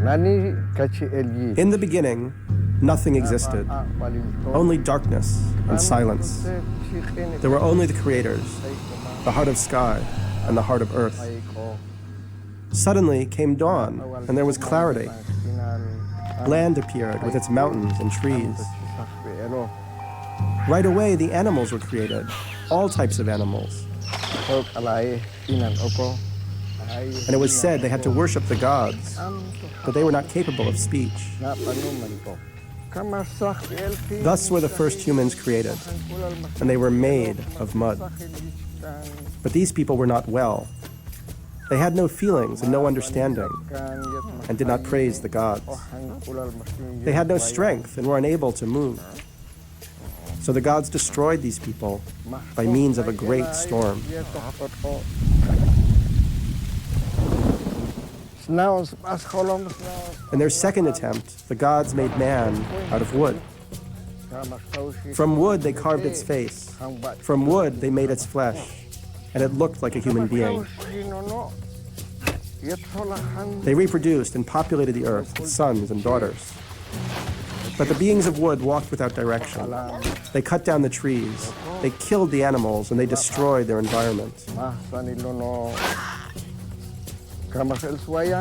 In the beginning, nothing existed, only darkness and silence. There were only the creators, the heart of sky and the heart of earth. Suddenly came dawn, and there was clarity. Land appeared with its mountains and trees. Right away, the animals were created, all types of animals. And it was said they had to worship the gods, but they were not capable of speech. Thus were the first humans created, and they were made of mud. But these people were not well. They had no feelings and no understanding, and did not praise the gods. They had no strength and were unable to move. So the gods destroyed these people by means of a great storm. In their second attempt, the gods made man out of wood. From wood, they carved its face. From wood, they made its flesh, and it looked like a human being. They reproduced and populated the earth with sons and daughters. But the beings of wood walked without direction. They cut down the trees, they killed the animals, and they destroyed their environment.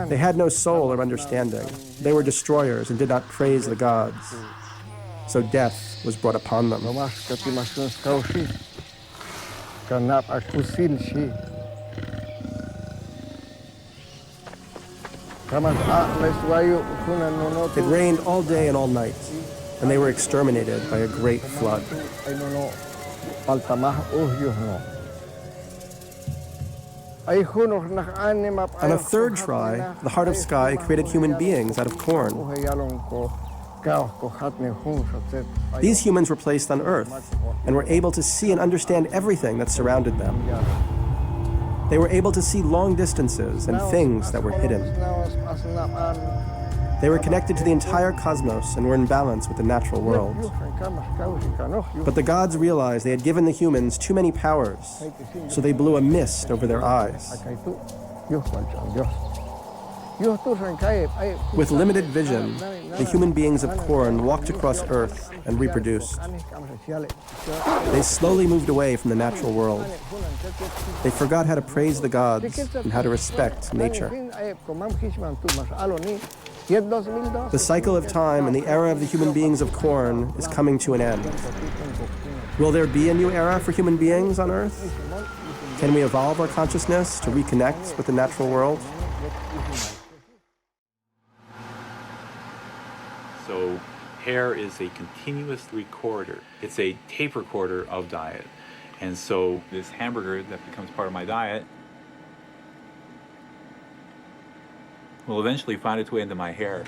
They had no soul or understanding. They were destroyers and did not praise the gods. So death was brought upon them. It rained all day and all night, and they were exterminated by a great flood. On a third try, the heart of sky created human beings out of corn. These humans were placed on earth and were able to see and understand everything that surrounded them. They were able to see long distances and things that were hidden. They were connected to the entire cosmos and were in balance with the natural world. But the gods realized they had given the humans too many powers, so they blew a mist over their eyes. With limited vision, the human beings of Korn walked across Earth and reproduced. They slowly moved away from the natural world. They forgot how to praise the gods and how to respect nature. The cycle of time and the era of the human beings of Korn is coming to an end. Will there be a new era for human beings on Earth? Can we evolve our consciousness to reconnect with the natural world? So hair is a continuous recorder. It's a tape recorder of diet. And so this hamburger that becomes part of my diet will eventually find its way into my hair.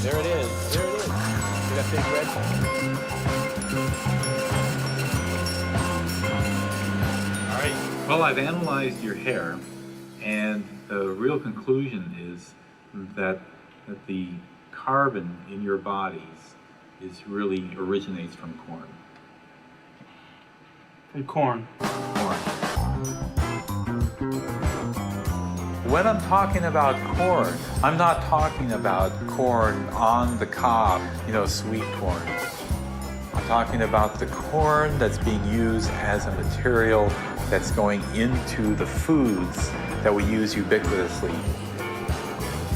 There it is. There it is. See that big red one? All right. Well, I've analyzed your hair, and the real conclusion is that the carbon in your bodies really originates from corn. From corn. Corn. When I'm talking about corn, I'm not talking about corn on the cob, sweet corn. I'm talking about the corn that's being used as a material that's going into the foods that we use ubiquitously.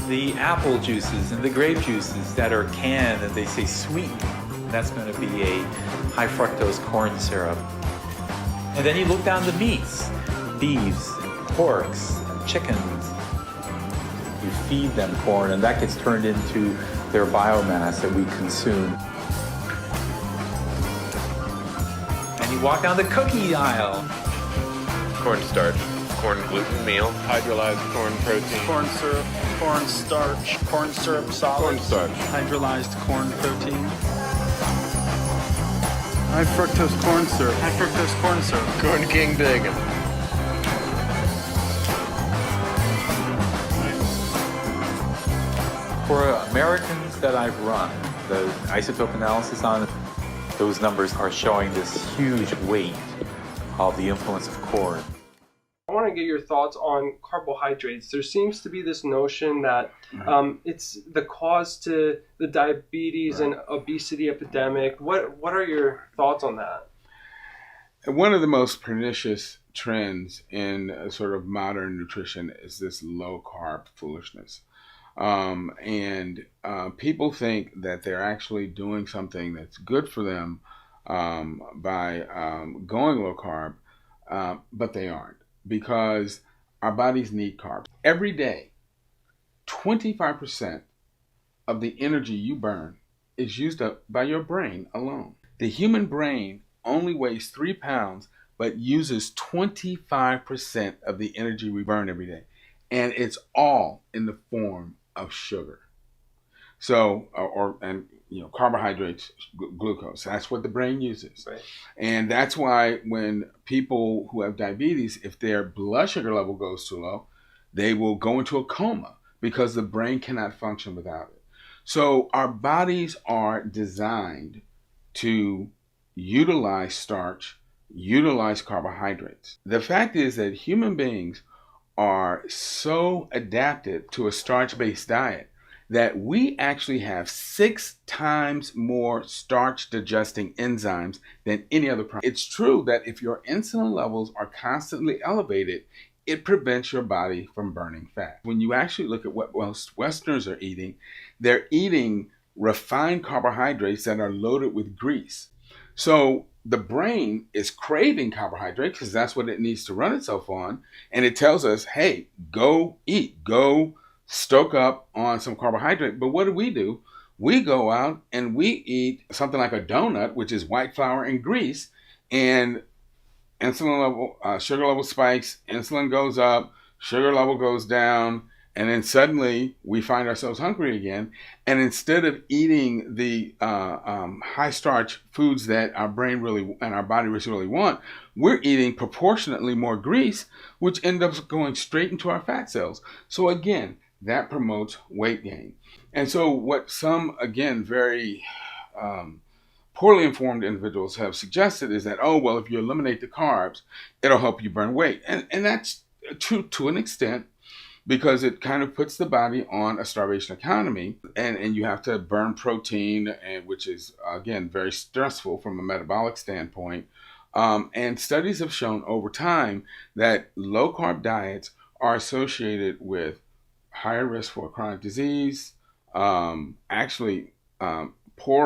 The apple juices and the grape juices that are canned and they say sweet, that's going to be a high fructose corn syrup. And then you look down the meats, beefs, porks, chickens. You feed them corn, and that gets turned into their biomass that we consume. And you walk down the cookie aisle. Cornstarch, corn gluten meal, hydrolyzed corn protein, Corn syrup, corn starch, corn syrup solids, cornstarch, hydrolyzed corn protein. High fructose corn syrup. High fructose corn syrup. Corn King Bacon. For Americans that I've run the isotope analysis on, those numbers are showing this huge weight of the influence of corn. I want to get your thoughts on carbohydrates. There seems to be this notion that it's the cause to the diabetes and obesity epidemic. What are your thoughts on that? One of the most pernicious trends in sort of modern nutrition is this low carb foolishness. People think that they're actually doing something that's good for them by going low carb, but they aren't, because our bodies need carbs. Every day, 25% of the energy you burn is used up by your brain alone. The human brain only weighs 3 pounds, but uses 25% of the energy we burn every day. And it's all in the form of sugar. So, carbohydrates, glucose, that's what the brain uses. Right. And that's why when people who have diabetes, if their blood sugar level goes too low, they will go into a coma because the brain cannot function without it. So our bodies are designed to utilize starch, utilize carbohydrates. The fact is that human beings are so adapted to a starch-based diet that we actually have 6 times more starch-digesting enzymes than any other primate. It's true that if your insulin levels are constantly elevated, it prevents your body from burning fat. When you actually look at what most Westerners are eating, they're eating refined carbohydrates that are loaded with grease. So the brain is craving carbohydrates because that's what it needs to run itself on. And it tells us, hey, go eat, go stoke up on some carbohydrate. But what do? We go out and we eat something like a donut, which is white flour and grease, and insulin level, sugar level spikes, insulin goes up, sugar level goes down, and then suddenly we find ourselves hungry again. And instead of eating the high starch foods that our brain really and our body really want, we're eating proportionately more grease, which ends up going straight into our fat cells. So again, that promotes weight gain. And so what some, again, very poorly informed individuals have suggested is that, oh, well, if you eliminate the carbs, it'll help you burn weight. And that's true to an extent, because it kind of puts the body on a starvation economy, and you have to burn protein, and which is, again, very stressful from a metabolic standpoint. And studies have shown over time that low-carb diets are associated with higher risk for chronic disease, poorer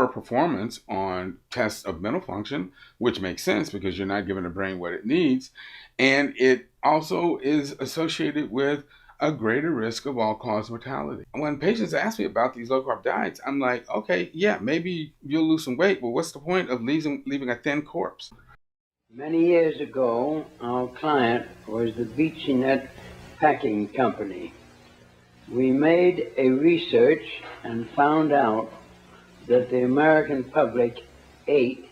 performance on tests of mental function, which makes sense because you're not giving the brain what it needs. And it also is associated with a greater risk of all-cause mortality. When patients ask me about these low-carb diets, I'm like, okay, yeah, maybe you'll lose some weight, but what's the point of leaving a thin corpse? Many years ago, our client was the Beechnut Packing Company. We made a research and found out that the American public ate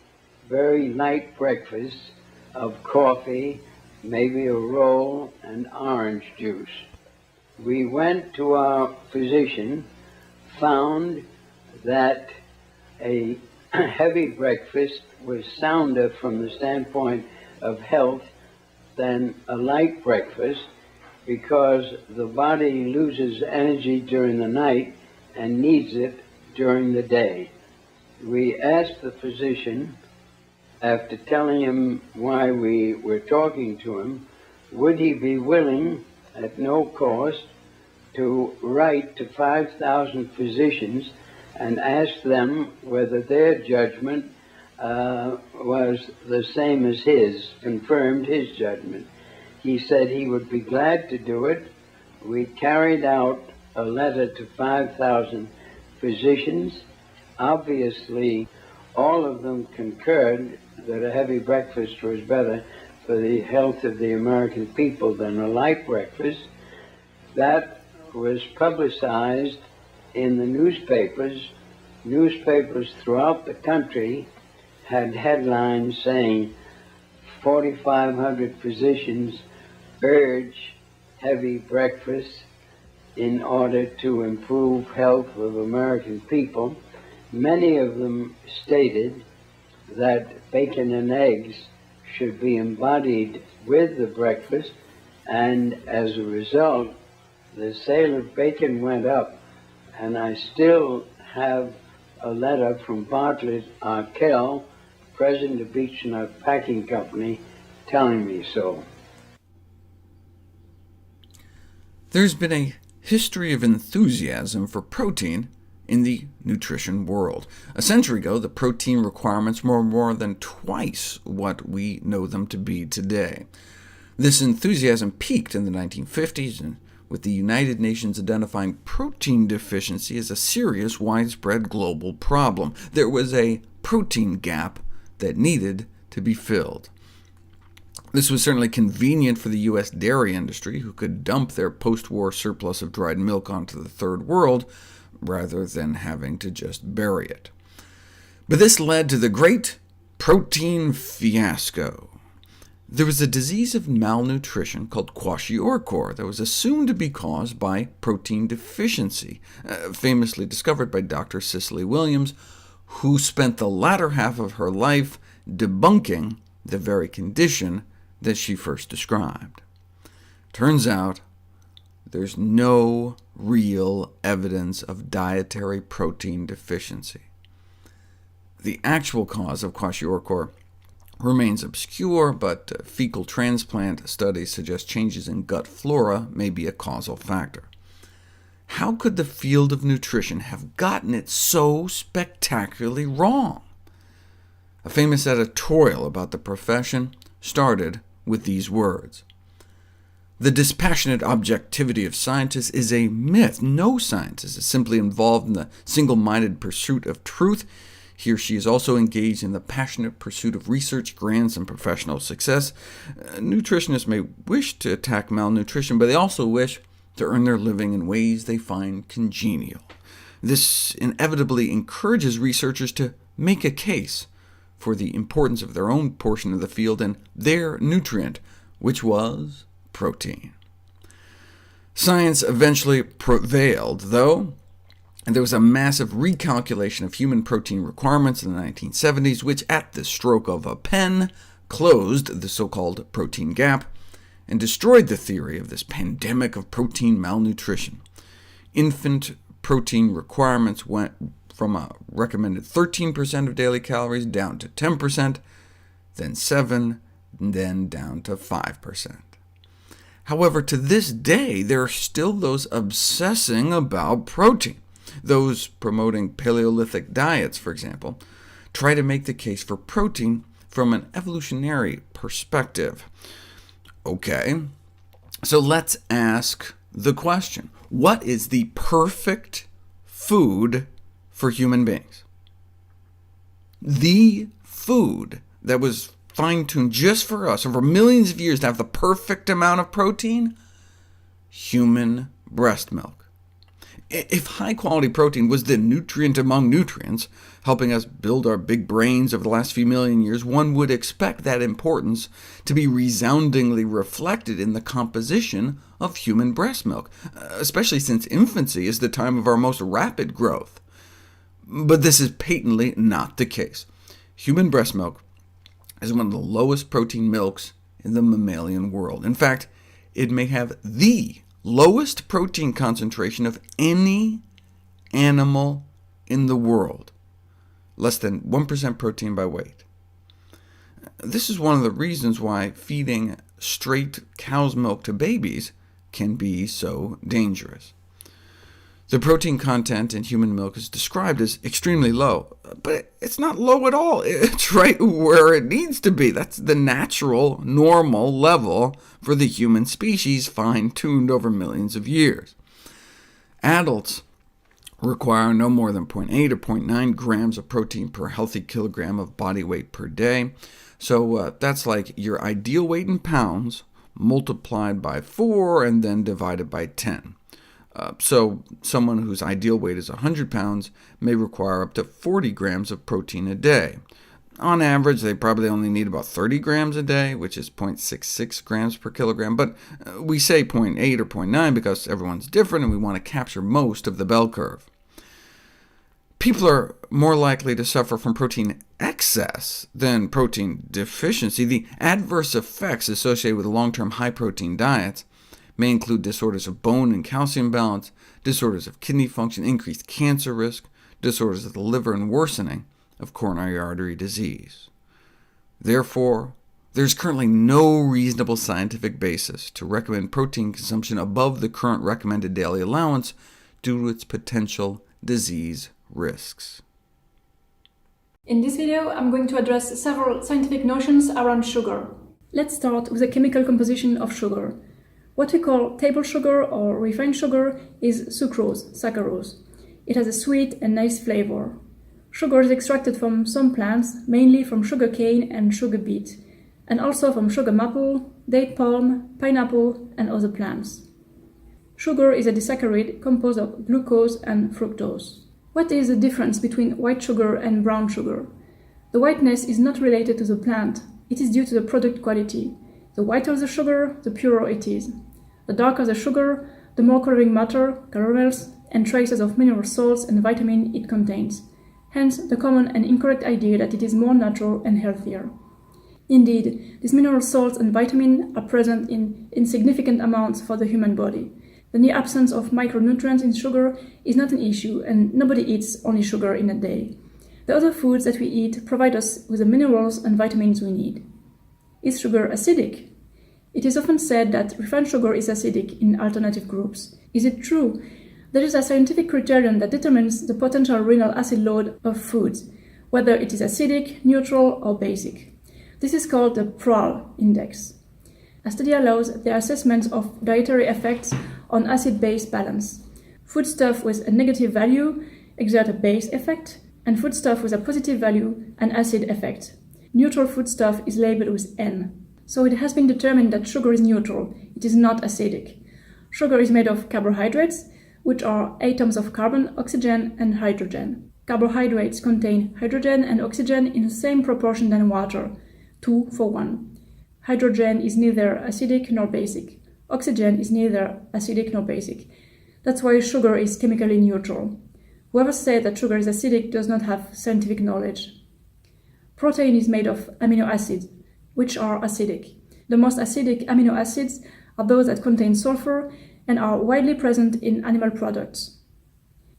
very light breakfasts of coffee, maybe a roll, and orange juice. We went to our physician, found that a heavy breakfast was sounder from the standpoint of health than a light breakfast, because the body loses energy during the night and needs it during the day. We asked the physician, after telling him why we were talking to him, would he be willing, at no cost, to write to 5,000 physicians and ask them whether their judgment was the same as his, confirmed his judgment. He said he would be glad to do it. We carried out a letter to 5,000 physicians. Obviously, all of them concurred that a heavy breakfast was better for the health of the American people than a light breakfast. That was publicized in the newspapers throughout the country had headlines saying 4,500 physicians urge heavy breakfast in order to improve health of American people. Many of them stated that bacon and eggs should be embodied with the breakfast, and as a result, the sale of bacon went up, and I still have a letter from Bartlett Arkell, president of Beach Nut Packing Company, telling me so. There's been a history of enthusiasm for protein in the nutrition world. A century ago, the protein requirements were more than twice what we know them to be today. This enthusiasm peaked in the 1950s, and with the United Nations identifying protein deficiency as a serious, widespread global problem. There was a protein gap that needed to be filled. This was certainly convenient for the U.S. dairy industry, who could dump their post-war surplus of dried milk onto the Third World, rather than having to just bury it. But this led to the great protein fiasco. There was a disease of malnutrition called kwashiorkor that was assumed to be caused by protein deficiency, famously discovered by Dr. Cicely Williams, who spent the latter half of her life debunking the very condition that she first described. Turns out there's no real evidence of dietary protein deficiency. The actual cause of kwashiorkor remains obscure, but fecal transplant studies suggest changes in gut flora may be a causal factor. How could the field of nutrition have gotten it so spectacularly wrong? A famous editorial about the profession started with these words: "The dispassionate objectivity of scientists is a myth. No scientist is simply involved in the single-minded pursuit of truth. He or she is also engaged in the passionate pursuit of research, grants, and professional success. Nutritionists may wish to attack malnutrition, but they also wish to earn their living in ways they find congenial. This inevitably encourages researchers to make a case for the importance of their own portion of the field and their nutrient, which was protein." Science eventually prevailed, though, and there was a massive recalculation of human protein requirements in the 1970s, which at the stroke of a pen closed the so-called protein gap, and destroyed the theory of this pandemic of protein malnutrition. Infant protein requirements went from a recommended 13% of daily calories down to 10%, then 7%, and then down to 5%. However, to this day, there are still those obsessing about protein. Those promoting Paleolithic diets, for example, try to make the case for protein from an evolutionary perspective. Okay, so let's ask the question: what is the perfect food for human beings? The food that was fine-tuned just for us over millions of years to have the perfect amount of protein? Human breast milk. If high-quality protein was the nutrient among nutrients, helping us build our big brains over the last few million years, one would expect that importance to be resoundingly reflected in the composition of human breast milk, especially since infancy is the time of our most rapid growth. But this is patently not the case. Human breast milk is one of the lowest protein milks in the mammalian world. In fact, it may have the lowest protein concentration of any animal in the world, less than 1% protein by weight. This is one of the reasons why feeding straight cow's milk to babies can be so dangerous. The protein content in human milk is described as extremely low, but it's not low at all. It's right where it needs to be. That's the natural, normal level for the human species, fine-tuned over millions of years. Adults require no more than 0.8 or 0.9 grams of protein per healthy kilogram of body weight per day. So that's like your ideal weight in pounds multiplied by 4 and then divided by 10. So someone whose ideal weight is 100 pounds may require up to 40 grams of protein a day. On average, they probably only need about 30 grams a day, which is 0.66 grams per kilogram, but we say 0.8 or 0.9 because everyone's different and we want to capture most of the bell curve. People are more likely to suffer from protein excess than protein deficiency. The adverse effects associated with long-term high-protein diets may include disorders of bone and calcium balance, disorders of kidney function, increased cancer risk, disorders of the liver, and worsening of coronary artery disease. Therefore, there's currently no reasonable scientific basis to recommend protein consumption above the current recommended daily allowance due to its potential disease risks. In this video, I'm going to address several scientific notions around sugar. Let's start with the chemical composition of sugar. What we call table sugar or refined sugar is sucrose, saccharose. It has a sweet and nice flavor. Sugar is extracted from some plants, mainly from sugar cane and sugar beet, and also from sugar maple, date palm, pineapple, and other plants. Sugar is a disaccharide composed of glucose and fructose. What is the difference between white sugar and brown sugar? The whiteness is not related to the plant, it is due to the product quality. The whiter the sugar, the purer it is. The darker the sugar, the more coloring matter, caramels, and traces of mineral salts and vitamin it contains. Hence, the common and incorrect idea that it is more natural and healthier. Indeed, these mineral salts and vitamin are present in insignificant amounts for the human body. The near absence of micronutrients in sugar is not an issue, and nobody eats only sugar in a day. The other foods that we eat provide us with the minerals and vitamins we need. Is sugar acidic? It is often said that refined sugar is acidic in alternative groups. Is it true? There is a scientific criterion that determines the potential renal acid load of foods, whether it is acidic, neutral, or basic. This is called the PRAL index. A study allows the assessment of dietary effects on acid-base balance. Foodstuff with a negative value exert a base effect, and foodstuff with a positive value an acid effect. Neutral foodstuff is labeled with N. So it has been determined that sugar is neutral, it is not acidic. Sugar is made of carbohydrates, which are atoms of carbon, oxygen, and hydrogen. Carbohydrates contain hydrogen and oxygen in the same proportion than water, 2 for 1. Hydrogen is neither acidic nor basic. Oxygen is neither acidic nor basic. That's why sugar is chemically neutral. Whoever said that sugar is acidic does not have scientific knowledge. Protein is made of amino acids, which are acidic. The most acidic amino acids are those that contain sulfur and are widely present in animal products.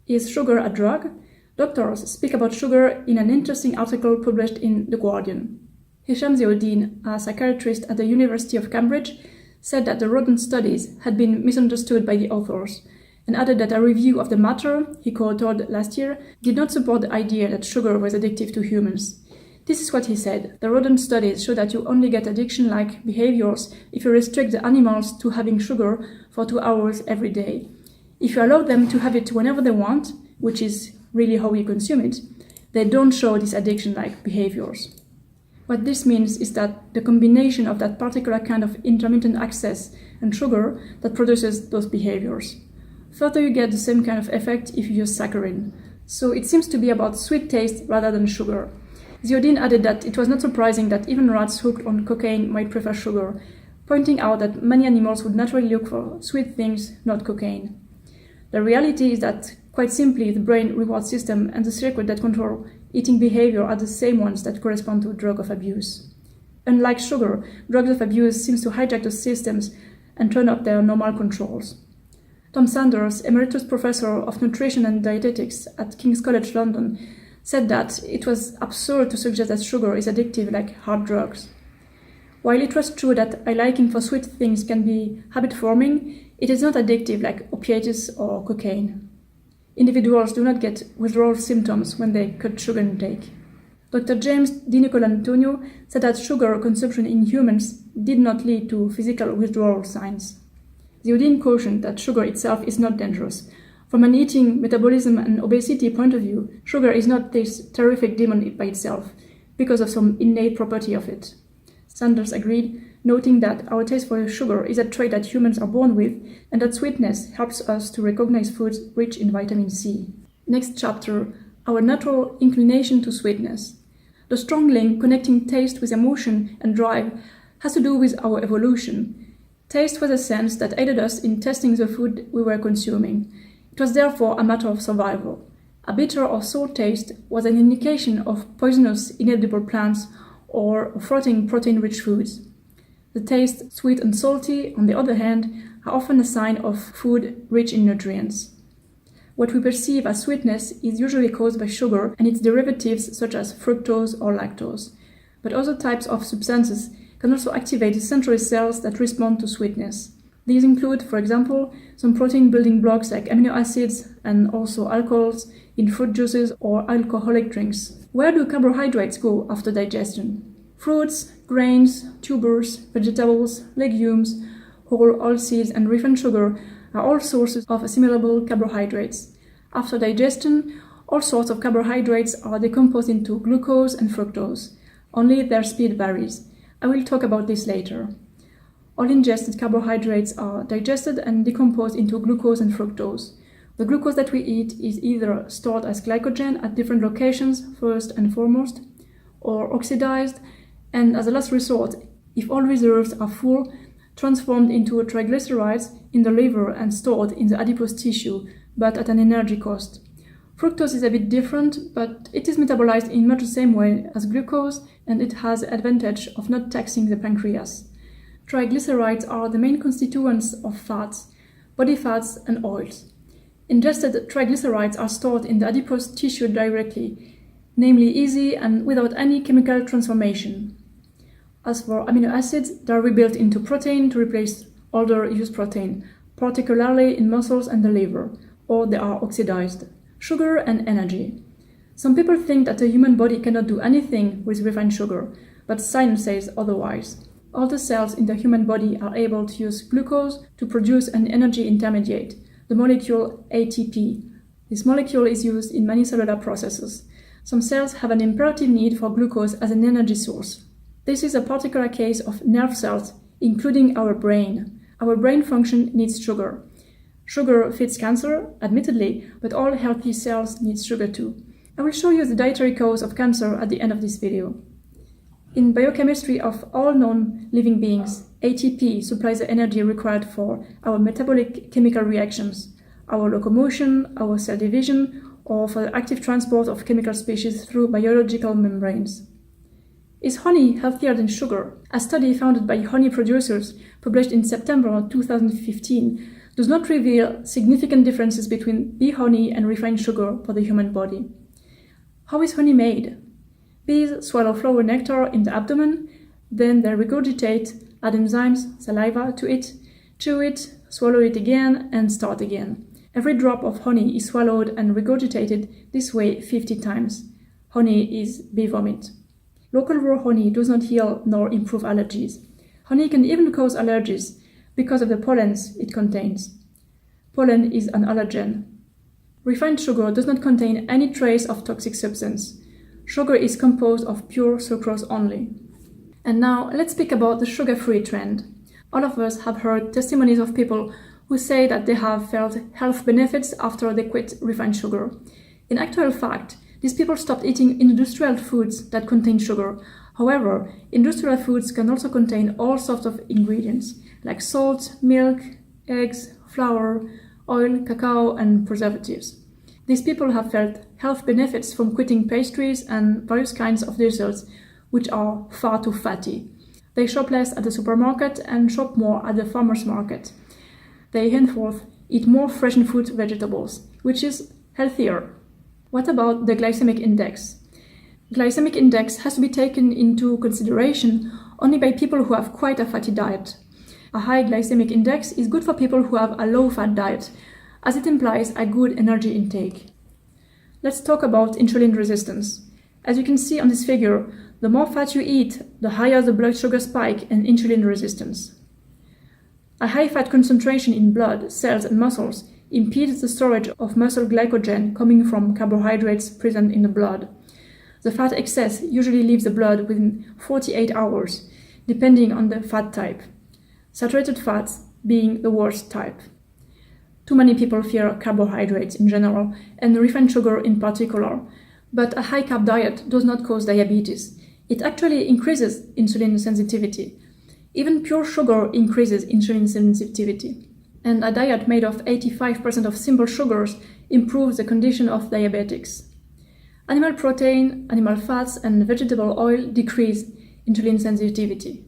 Is sugar a drug? Doctors speak about sugar in an interesting article published in The Guardian. Hisham Ziauddin, a psychiatrist at the University of Cambridge, said that the rodent studies had been misunderstood by the authors, and added that a review of the matter, he co-authored last year, did not support the idea that sugar was addictive to humans. This is what he said: the rodent studies show that you only get addiction-like behaviors if you restrict the animals to having sugar for 2 hours every day. If you allow them to have it whenever they want, which is really how we consume it, they don't show these addiction-like behaviors. What this means is that the combination of that particular kind of intermittent access and sugar that produces those behaviors. Further, you get the same kind of effect if you use saccharin. So it seems to be about sweet taste rather than sugar. Ziauddin added that it was not surprising that even rats hooked on cocaine might prefer sugar, pointing out that many animals would naturally look for sweet things, not cocaine. The reality is that, quite simply, the brain reward system and the circuit that control eating behavior are the same ones that correspond to drug of abuse. Unlike sugar, drugs of abuse seems to hijack those systems and turn off their normal controls. Tom Sanders, Emeritus Professor of Nutrition and Dietetics at King's College London, said that it was absurd to suggest that sugar is addictive like hard drugs. While it was true that a liking for sweet things can be habit-forming, it is not addictive like opiates or cocaine. Individuals do not get withdrawal symptoms when they cut sugar intake. Dr. James DiNicolantonio said that sugar consumption in humans did not lead to physical withdrawal signs. Ziauddin cautioned that sugar itself is not dangerous. From an eating, metabolism, and obesity point of view, sugar is not this terrific demon by itself, because of some innate property of it. Sanders agreed, noting that our taste for sugar is a trait that humans are born with, and that sweetness helps us to recognize foods rich in vitamin C. Next chapter, our natural inclination to sweetness. The strong link connecting taste with emotion and drive has to do with our evolution. Taste was a sense that aided us in tasting the food we were consuming. It was therefore a matter of survival. A bitter or sour taste was an indication of poisonous inedible plants or floating protein-rich foods. The taste, sweet and salty, on the other hand, are often a sign of food rich in nutrients. What we perceive as sweetness is usually caused by sugar and its derivatives such as fructose or lactose. But other types of substances can also activate sensory cells that respond to sweetness. These include, for example, some protein-building blocks like amino acids and also alcohols in fruit juices or alcoholic drinks. Where do carbohydrates go after digestion? Fruits, grains, tubers, vegetables, legumes, whole oilseeds and refined sugar are all sources of assimilable carbohydrates. After digestion, all sorts of carbohydrates are decomposed into glucose and fructose. Only their speed varies. I will talk about this later. All ingested carbohydrates are digested and decomposed into glucose and fructose. The glucose that we eat is either stored as glycogen at different locations, first and foremost, or oxidized, and as a last resort, if all reserves are full, transformed into triglycerides in the liver and stored in the adipose tissue, but at an energy cost. Fructose is a bit different, but it is metabolized in much the same way as glucose, and it has the advantage of not taxing the pancreas. Triglycerides are the main constituents of fats, body fats, and oils. Ingested triglycerides are stored in the adipose tissue directly, namely easy and without any chemical transformation. As for amino acids, they are rebuilt into protein to replace older used protein, particularly in muscles and the liver, or they are oxidized. Sugar and energy. Some people think that the human body cannot do anything with refined sugar, but science says otherwise. All the cells in the human body are able to use glucose to produce an energy intermediate, the molecule ATP. This molecule is used in many cellular processes. Some cells have an imperative need for glucose as an energy source. This is a particular case of nerve cells, including our brain. Our brain function needs sugar. Sugar feeds cancer, admittedly, but all healthy cells need sugar too. I will show you the dietary cause of cancer at the end of this video. In biochemistry of all known living beings, ATP supplies the energy required for our metabolic chemical reactions, our locomotion, our cell division, or for the active transport of chemical species through biological membranes. Is honey healthier than sugar? A study founded by honey producers, published in September 2015, does not reveal significant differences between bee honey and refined sugar for the human body. How is honey made? Bees swallow flower nectar in the abdomen, then they regurgitate, add enzymes, saliva to it, chew it, swallow it again, and start again. Every drop of honey is swallowed and regurgitated this way 50 times. Honey is bee vomit. Local raw honey does not heal nor improve allergies. Honey can even cause allergies because of the pollens it contains. Pollen is an allergen. Refined sugar does not contain any trace of toxic substance. Sugar is composed of pure sucrose only. And now let's speak about the sugar-free trend. All of us have heard testimonies of people who say that they have felt health benefits after they quit refined sugar. In actual fact, these people stopped eating industrial foods that contain sugar. However, industrial foods can also contain all sorts of ingredients, like salt, milk, eggs, flour, oil, cacao, and preservatives. These people have felt health benefits from quitting pastries and various kinds of desserts, which are far too fatty. They shop less at the supermarket and shop more at the farmer's market. They henceforth eat more fresh and fruit vegetables, which is healthier. What about the glycemic index? Glycemic index has to be taken into consideration only by people who have quite a fatty diet. A high glycemic index is good for people who have a low-fat diet, as it implies a good energy intake. Let's talk about insulin resistance. As you can see on this figure, the more fat you eat, the higher the blood sugar spike and insulin resistance. A high fat concentration in blood, cells, and muscles impedes the storage of muscle glycogen coming from carbohydrates present in the blood. The fat excess usually leaves the blood within 48 hours, depending on the fat type. Saturated fats being the worst type. Too many people fear carbohydrates in general, and refined sugar in particular, But a high-carb diet does not cause diabetes. It actually increases insulin sensitivity. Even pure sugar increases insulin sensitivity. And a diet made of 85% of simple sugars improves the condition of diabetics. Animal protein, animal fats, and vegetable oil decrease insulin sensitivity.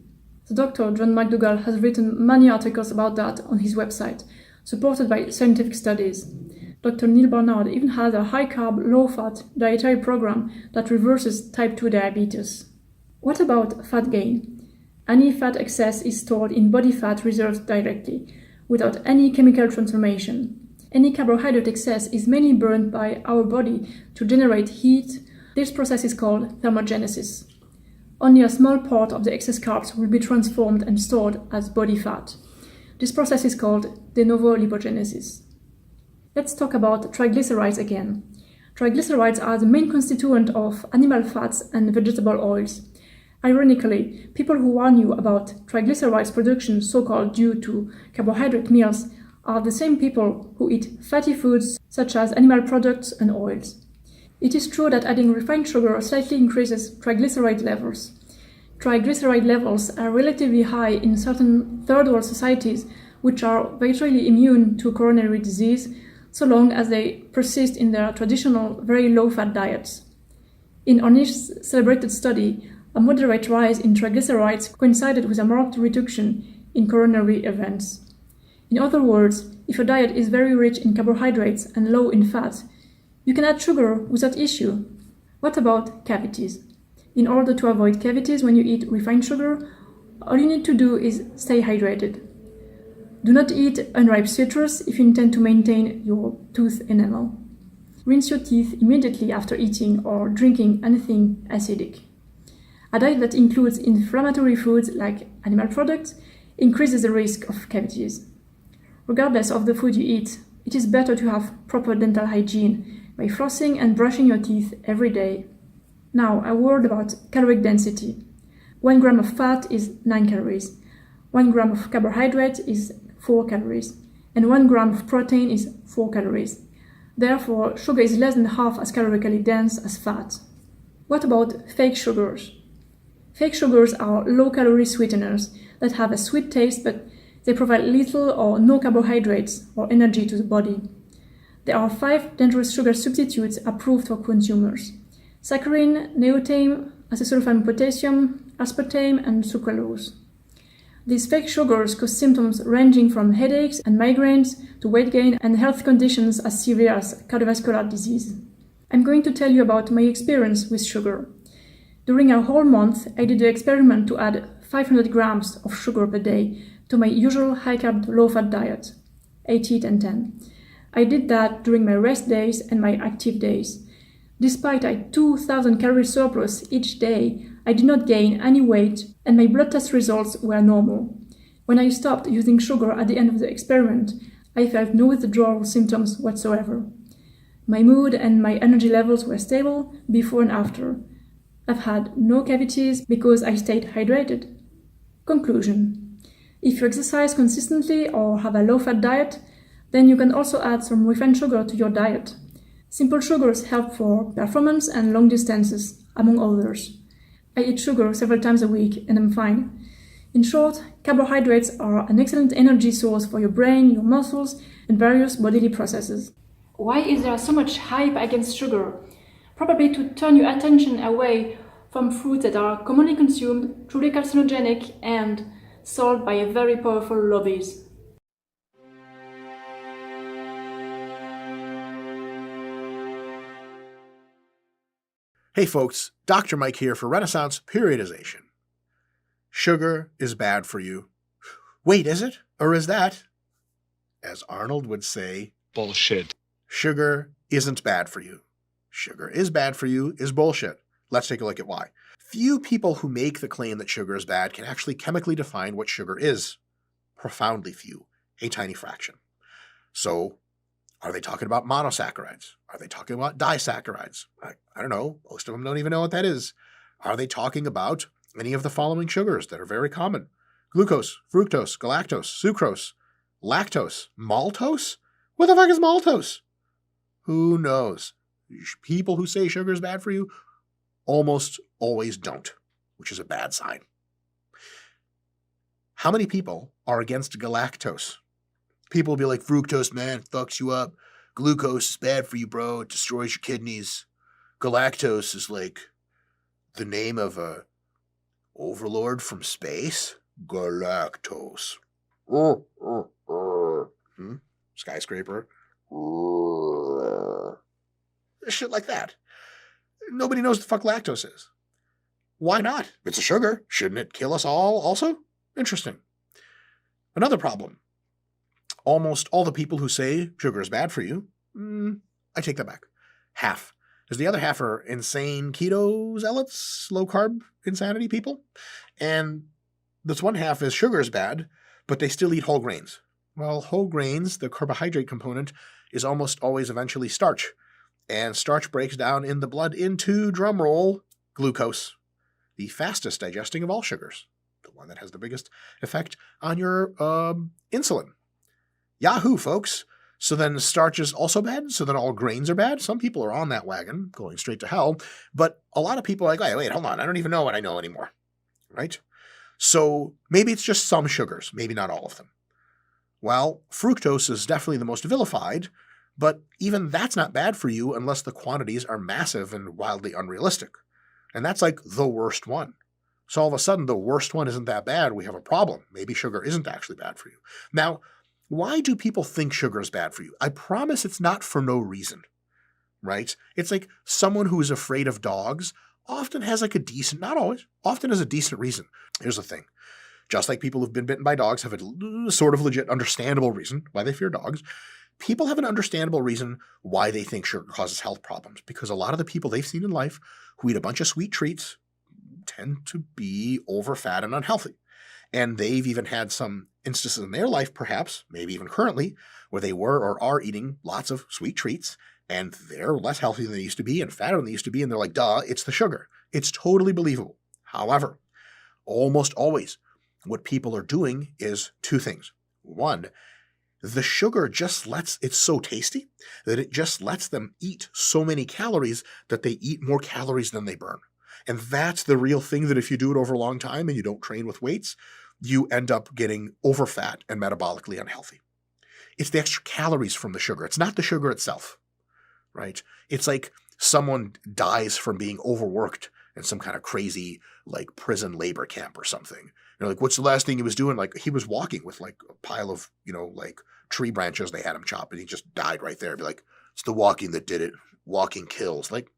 The Dr. John McDougall has written many articles about that on his website, supported by scientific studies. Dr. Neil Barnard even has a high-carb, low-fat dietary program that reverses type 2 diabetes. What about fat gain? Any fat excess is stored in body fat reserves directly, without any chemical transformation. Any carbohydrate excess is mainly burned by our body to generate heat. This process is called thermogenesis. Only a small part of the excess carbs will be transformed and stored as body fat. This process is called de novo lipogenesis. Let's talk about triglycerides again. Triglycerides are the main constituent of animal fats and vegetable oils. Ironically, people who warn you about triglycerides production, so-called due to carbohydrate meals, are the same people who eat fatty foods such as animal products and oils. It is true that adding refined sugar slightly increases triglyceride levels. Triglyceride levels are relatively high in certain third world societies which are virtually immune to coronary disease, so long as they persist in their traditional very low-fat diets. In Ornish's celebrated study, a moderate rise in triglycerides coincided with a marked reduction in coronary events. In other words, if a diet is very rich in carbohydrates and low in fat, you can add sugar without issue. What about cavities? In order to avoid cavities when you eat refined sugar, all you need to do is stay hydrated. Do not eat unripe citrus if you intend to maintain your tooth enamel. Rinse your teeth immediately after eating or drinking anything acidic. A diet that includes inflammatory foods like animal products increases the risk of cavities. Regardless of the food you eat, it is better to have proper dental hygiene by flossing and brushing your teeth every day. Now, a word about caloric density. 1 gram of fat is 9 calories. 1 gram of carbohydrate is 4 calories. And 1 gram of protein is 4 calories. Therefore, sugar is less than half as calorically dense as fat. What about fake sugars? Fake sugars are low-calorie sweeteners that have a sweet taste, but they provide little or no carbohydrates or energy to the body. There are 5 dangerous sugar substitutes approved for consumers: saccharin, neotame, acesulfame potassium, aspartame, and sucralose. These fake sugars cause symptoms ranging from headaches and migraines to weight gain and health conditions as severe as cardiovascular disease. I'm going to tell you about my experience with sugar. During a whole month, I did the experiment to add 500 grams of sugar per day to my usual high-carb, low-fat diet, 8-10. I did that during my rest days and my active days. Despite a 2,000 calorie surplus each day, I did not gain any weight and my blood test results were normal. When I stopped using sugar at the end of the experiment, I felt no withdrawal symptoms whatsoever. My mood and my energy levels were stable before and after. I've had no cavities because I stayed hydrated. Conclusion: if you exercise consistently or have a low-fat diet, then you can also add some refined sugar to your diet. Simple sugars help for performance and long distances, among others. I eat sugar several times a week and I'm fine. In short, carbohydrates are an excellent energy source for your brain, your muscles, and various bodily processes. Why is there so much hype against sugar? Probably to turn your attention away from foods that are commonly consumed, truly carcinogenic, and sold by very powerful lobbies. Hey folks, Dr. Mike here for Renaissance Periodization. Sugar is bad for you. Wait, is it? Or is that, as Arnold would say, bullshit? Sugar isn't bad for you. Sugar is bad for you is bullshit. Let's take a look at why. Few people who make the claim that sugar is bad can actually chemically define what sugar is. Profoundly few, a tiny fraction. So, are they talking about monosaccharides? Are they talking about disaccharides? I don't know. Most of them don't even know what that is. Are they talking about any of the following sugars that are very common? Glucose, fructose, galactose, sucrose, lactose, maltose? What the fuck is maltose? Who knows? People who say sugar is bad for you almost always don't, which is a bad sign. How many people are against galactose? People will be like, fructose, man, fucks you up. Glucose is bad for you, bro. It destroys your kidneys. Galactose is like the name of a overlord from space. Galactose. Skyscraper. Shit like that. Nobody knows what the fuck lactose is. Why not? It's a sugar. Shouldn't it kill us all also? Interesting. Another problem. Almost all the people who say sugar is bad for you, I take that back. Half. Because the other half are insane keto zealots, low-carb insanity people. And this one half is sugar is bad, but they still eat whole grains. Well, whole grains, the carbohydrate component, is almost always eventually starch. And starch breaks down in the blood into, drumroll, glucose, the fastest digesting of all sugars, the one that has the biggest effect on your insulin. Yahoo, folks. So then starch is also bad? So then all grains are bad? Some people are on that wagon, going straight to hell. But a lot of people are like, wait, hold on. I don't even know what I know anymore. Right? So maybe it's just some sugars, maybe not all of them. Well, fructose is definitely the most vilified, but even that's not bad for you unless the quantities are massive and wildly unrealistic. And that's like the worst one. So all of a sudden, the worst one isn't that bad. We have a problem. Maybe sugar isn't actually bad for you. Now, why do people think sugar is bad for you? I promise it's not for no reason, right? It's like someone who is afraid of dogs often has like a decent, not always, often has a decent reason. Here's the thing. Just like people who've been bitten by dogs have a sort of legit understandable reason why they fear dogs, people have an understandable reason why they think sugar causes health problems. Because a lot of the people they've seen in life who eat a bunch of sweet treats tend to be overfat and unhealthy. And they've even had some instances in their life, perhaps, maybe even currently, where they were or are eating lots of sweet treats, and they're less healthy than they used to be and fatter than they used to be, and they're like, duh, it's the sugar. It's totally believable. However, almost always, what people are doing is two things. One, the sugar just it's so tasty that it just lets them eat so many calories that they eat more calories than they burn. And that's the real thing, that if you do it over a long time and you don't train with weights, you end up getting overfat and metabolically unhealthy. It's the extra calories from the sugar. It's not the sugar itself, right? It's like someone dies from being overworked in some kind of crazy like prison labor camp or something. You're like, what's the last thing he was doing? Like he was walking with like a pile of, like tree branches they had him chop, and he just died right there. Be like, it's the walking that did it. Walking kills. Like,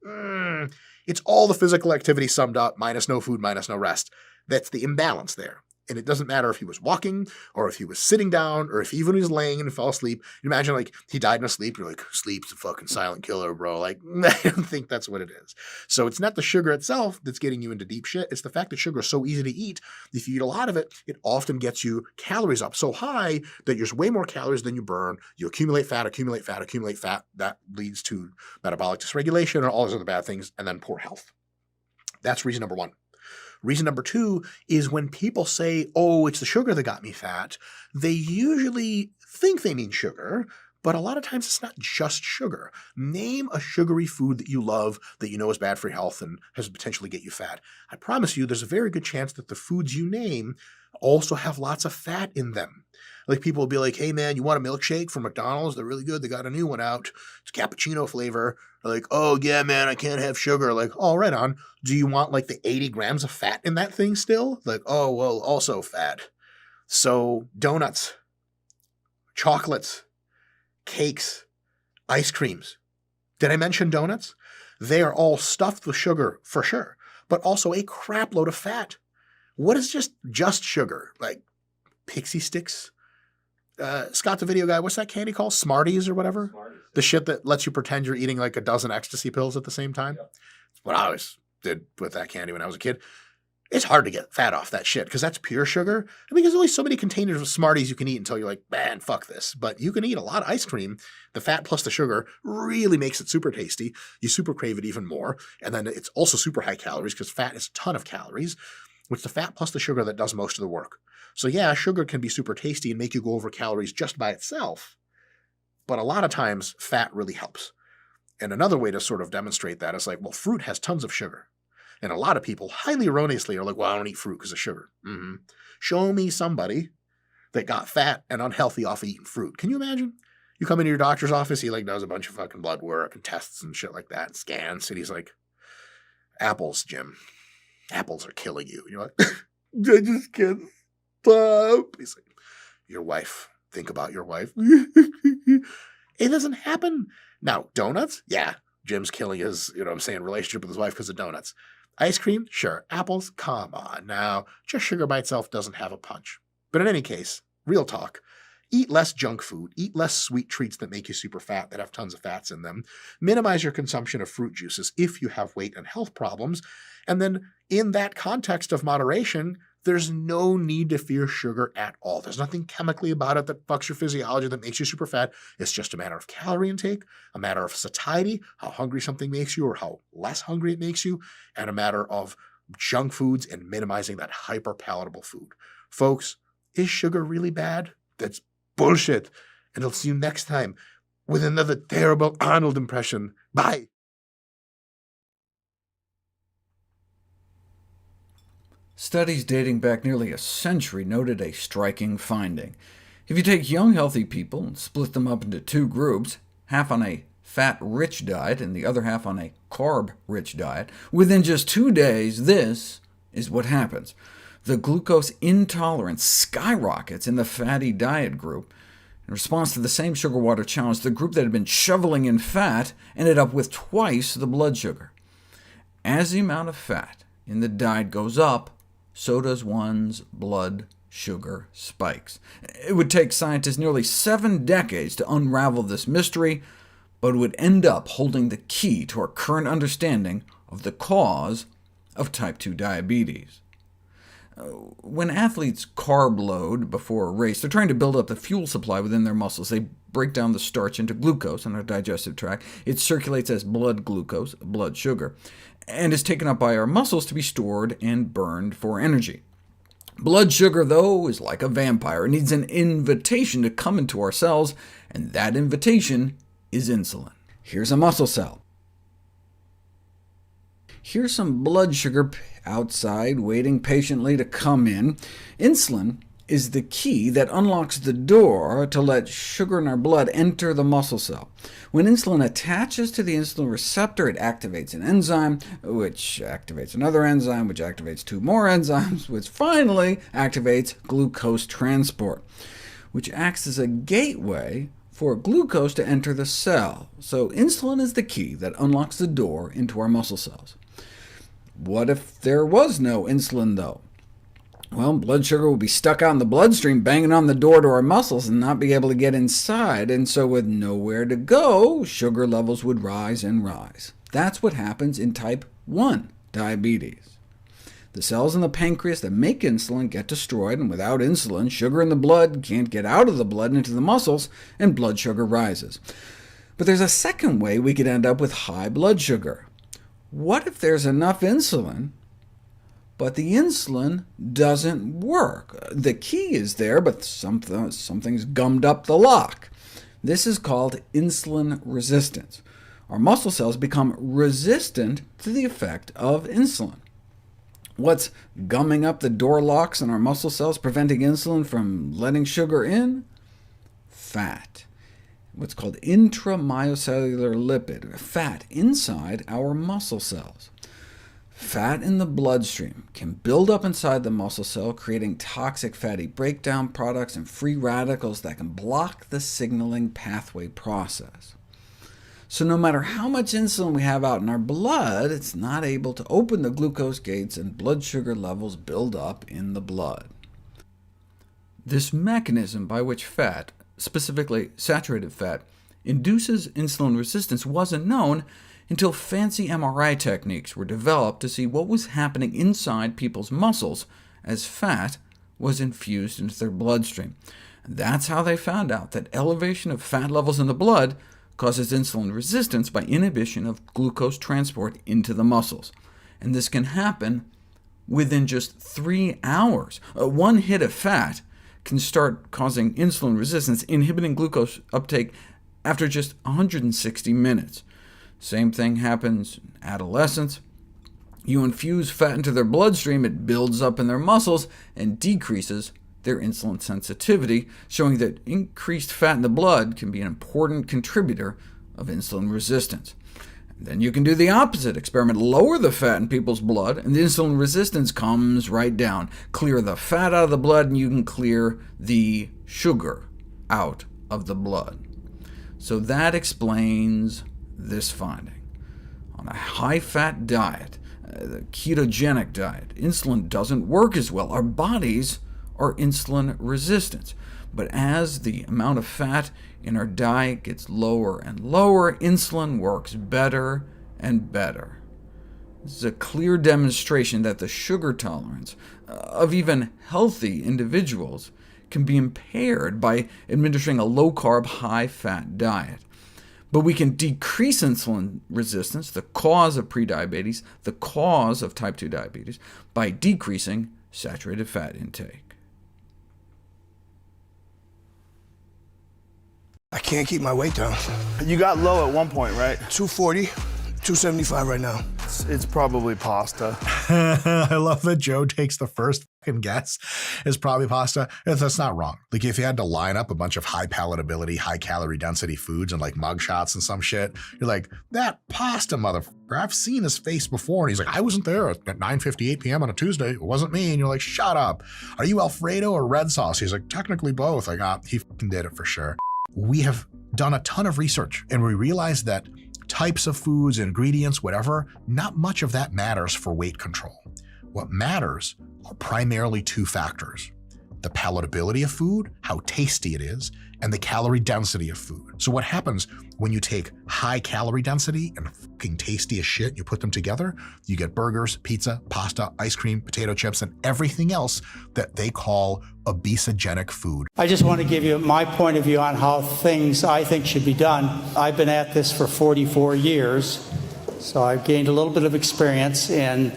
it's all the physical activity summed up, minus no food, minus no rest. That's the imbalance there. And it doesn't matter if he was walking or if he was sitting down or if even he was laying and fell asleep. You imagine like he died in a sleep. You're like, sleep's a fucking silent killer, bro. Like, I don't think that's what it is. So it's not the sugar itself that's getting you into deep shit. It's the fact that sugar is so easy to eat. If you eat a lot of it, it often gets you calories up so high that there's way more calories than you burn. You accumulate fat. That leads to metabolic dysregulation and all those other bad things, and then poor health. That's reason number one. Reason number two is when people say, oh, it's the sugar that got me fat, they usually think they mean sugar, but a lot of times it's not just sugar. Name a sugary food that you love that you know is bad for your health and has potentially get you fat. I promise you there's a very good chance that the foods you name also have lots of fat in them. Like people will be like, hey man, you want a milkshake from McDonald's? They're really good. They got a new one out. It's cappuccino flavor. They're like, oh yeah, man, I can't have sugar. Like, oh, right on. Do you want like the 80 grams of fat in that thing still? Like, oh, well, also fat. So donuts, chocolates, cakes, ice creams. Did I mention donuts? They are all stuffed with sugar for sure, but also a crap load of fat. What is just sugar? Like pixie sticks? Scott the video guy, what's that candy called? Smarties or whatever? Smarties. The shit that lets you pretend you're eating like a dozen ecstasy pills at the same time? Yep. That's what I always did with that candy when I was a kid. It's hard to get fat off that shit because that's pure sugar. I mean, there's only so many containers of Smarties you can eat until you're like, man, fuck this. But you can eat a lot of ice cream. The fat plus the sugar really makes it super tasty. You super crave it even more. And then it's also super high calories because fat is a ton of calories. It's the fat plus the sugar that does most of the work. So yeah, sugar can be super tasty and make you go over calories just by itself. But a lot of times, fat really helps. And another way to sort of demonstrate that is like, well, fruit has tons of sugar. And a lot of people highly erroneously are like, well, I don't eat fruit because of sugar. Show me somebody that got fat and unhealthy off of eating fruit. Can you imagine? You come into your doctor's office, he like does a bunch of fucking blood work and tests and shit like that, and scans, and he's like, apples, Jim. Apples are killing you. And you're like, I just can't stop. He's like, your wife. Think about your wife. It doesn't happen. Now, donuts? Yeah. Jim's killing his, relationship with his wife because of donuts. Ice cream? Sure. Apples? Come on. Now, just sugar by itself doesn't have a punch. But in any case, real talk. Eat less junk food. Eat less sweet treats that make you super fat, that have tons of fats in them. Minimize your consumption of fruit juices if you have weight and health problems. And then in that context of moderation, there's no need to fear sugar at all. There's nothing chemically about it that fucks your physiology, that makes you super fat. It's just a matter of calorie intake, a matter of satiety, how hungry something makes you or how less hungry it makes you, and a matter of junk foods and minimizing that hyper-palatable food. Folks, is sugar really bad? That's bullshit. And I'll see you next time with another terrible Arnold impression. Bye. Studies dating back nearly a century noted a striking finding. If you take young, healthy people and split them up into two groups, half on a fat-rich diet and the other half on a carb-rich diet, within just 2 days, this is what happens. The glucose intolerance skyrockets in the fatty diet group. In response to the same sugar-water challenge, the group that had been shoveling in fat ended up with twice the blood sugar. As the amount of fat in the diet goes up, so does one's blood sugar spikes. It would take scientists nearly 7 decades to unravel this mystery, but it would end up holding the key to our current understanding of the cause of type 2 diabetes. When athletes carb load before a race, they're trying to build up the fuel supply within their muscles. They break down the starch into glucose in our digestive tract. It circulates as blood glucose, blood sugar, and is taken up by our muscles to be stored and burned for energy. Blood sugar, though, is like a vampire. It needs an invitation to come into our cells, and that invitation is insulin. Here's a muscle cell. Here's some blood sugar outside, waiting patiently to come in. Insulin is the key that unlocks the door to let sugar in our blood enter the muscle cell. When insulin attaches to the insulin receptor, it activates an enzyme, which activates another enzyme, which activates 2 more enzymes, which finally activates glucose transport, which acts as a gateway for glucose to enter the cell. So insulin is the key that unlocks the door into our muscle cells. What if there was no insulin, though? Well, blood sugar would be stuck out in the bloodstream, banging on the door to our muscles, and not be able to get inside, and so with nowhere to go, sugar levels would rise and rise. That's what happens in type 1 diabetes. The cells in the pancreas that make insulin get destroyed, and without insulin, sugar in the blood can't get out of the blood into the muscles, and blood sugar rises. But there's a second way we could end up with high blood sugar. What if there's enough insulin, but the insulin doesn't work? The key is there, but something's gummed up the lock. This is called insulin resistance. Our muscle cells become resistant to the effect of insulin. What's gumming up the door locks in our muscle cells, preventing insulin from letting sugar in? Fat. What's called intramyocellular lipid, fat inside our muscle cells. Fat in the bloodstream can build up inside the muscle cell, creating toxic fatty breakdown products and free radicals that can block the signaling pathway process. So no matter how much insulin we have out in our blood, it's not able to open the glucose gates, and blood sugar levels build up in the blood. This mechanism by which fat, specifically saturated fat, induces insulin resistance wasn't known until fancy MRI techniques were developed to see what was happening inside people's muscles as fat was infused into their bloodstream. That's how they found out that elevation of fat levels in the blood causes insulin resistance by inhibition of glucose transport into the muscles. And this can happen within just 3 hours. One hit of fat can start causing insulin resistance, inhibiting glucose uptake after just 160 minutes. Same thing happens in adolescents. You infuse fat into their bloodstream, it builds up in their muscles and decreases their insulin sensitivity, showing that increased fat in the blood can be an important contributor of insulin resistance. Then you can do the opposite experiment. Lower the fat in people's blood, and the insulin resistance comes right down. Clear the fat out of the blood, and you can clear the sugar out of the blood. So that explains this finding. On a high-fat diet, the ketogenic diet, insulin doesn't work as well. Our bodies are insulin resistant. But as the amount of fat in our diet gets lower and lower, insulin works better and better. This is a clear demonstration that the sugar tolerance of even healthy individuals can be impaired by administering a low-carb, high-fat diet. But we can decrease insulin resistance, the cause of prediabetes, the cause of type 2 diabetes, by decreasing saturated fat intake. I can't keep my weight down. You got low at one point, right? 240, 275 right now. It's probably pasta. I love that Joe takes the first fucking guess. It's probably pasta. That's not wrong. Like, if you had to line up a bunch of high palatability, high calorie density foods and like mug shots and some shit, you're like, that pasta motherfucker, I've seen his face before. And he's like, I wasn't there at 9:58 p.m. on a Tuesday. It wasn't me. And you're like, shut up. Are you Alfredo or red sauce? He's like, technically both. He fucking did it for sure. We have done a ton of research, and we realized that types of foods, ingredients, whatever, not much of that matters for weight control. What matters are primarily two factors: the palatability of food, how tasty it is, and the calorie density of food. So what happens when you take high calorie density and fucking tasty as shit, you put them together, you get burgers, pizza, pasta, ice cream, potato chips, and everything else that they call obesogenic food. I just want to give you my point of view on how things I think should be done. I've been at this for 44 years, so I've gained a little bit of experience in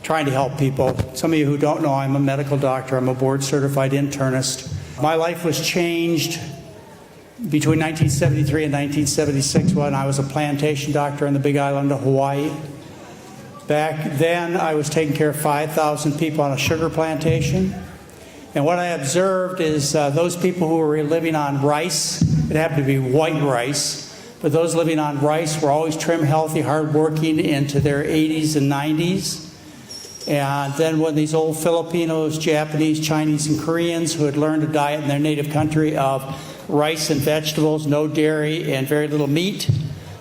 trying to help people. Some of you who don't know, I'm a medical doctor. I'm a board-certified internist. My life was changed between 1973 and 1976 when I was a plantation doctor on the Big Island of Hawaii. Back then, I was taking care of 5,000 people on a sugar plantation. And what I observed is those people who were living on rice, it happened to be white rice, but those living on rice were always trim, healthy, hardworking into their 80s and 90s. And then when these old Filipinos, Japanese, Chinese, and Koreans who had learned a diet in their native country of rice and vegetables, no dairy, and very little meat,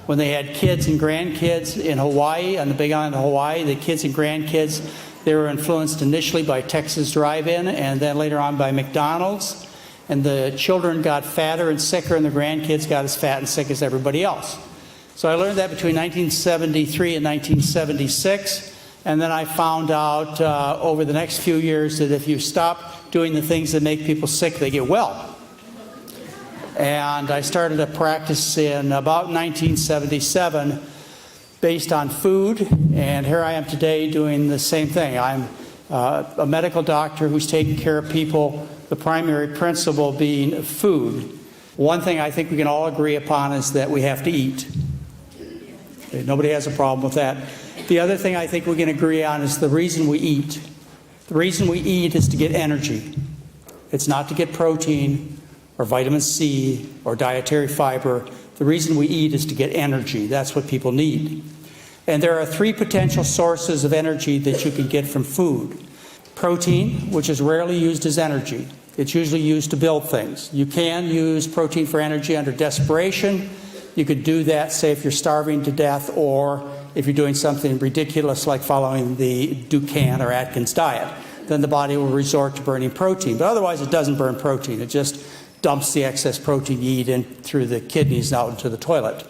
when they had kids and grandkids in Hawaii, on the Big Island of Hawaii, the kids and grandkids, they were influenced initially by Texas Drive-In and then later on by McDonald's. And the children got fatter and sicker, and the grandkids got as fat and sick as everybody else. So I learned that between 1973 and 1976. And then I found out over the next few years that if you stop doing the things that make people sick, they get well. And I started a practice in about 1977 based on food, and here I am today doing the same thing. I'm a medical doctor who's taking care of people, the primary principle being food. One thing I think we can all agree upon is that we have to eat. Nobody has a problem with that. The other thing I think we can agree on is the reason we eat. The reason we eat is to get energy. It's not to get protein or vitamin C or dietary fiber. The reason we eat is to get energy. That's what people need. And there are three potential sources of energy that you can get from food. Protein, which is rarely used as energy. It's usually used to build things. You can use protein for energy under desperation. You could do that, say, if you're starving to death, or if you're doing something ridiculous like following the Dukan or Atkins diet. Then the body will resort to burning protein. But otherwise, it doesn't burn protein. It just dumps the excess protein you eat in through the kidneys and out into the toilet.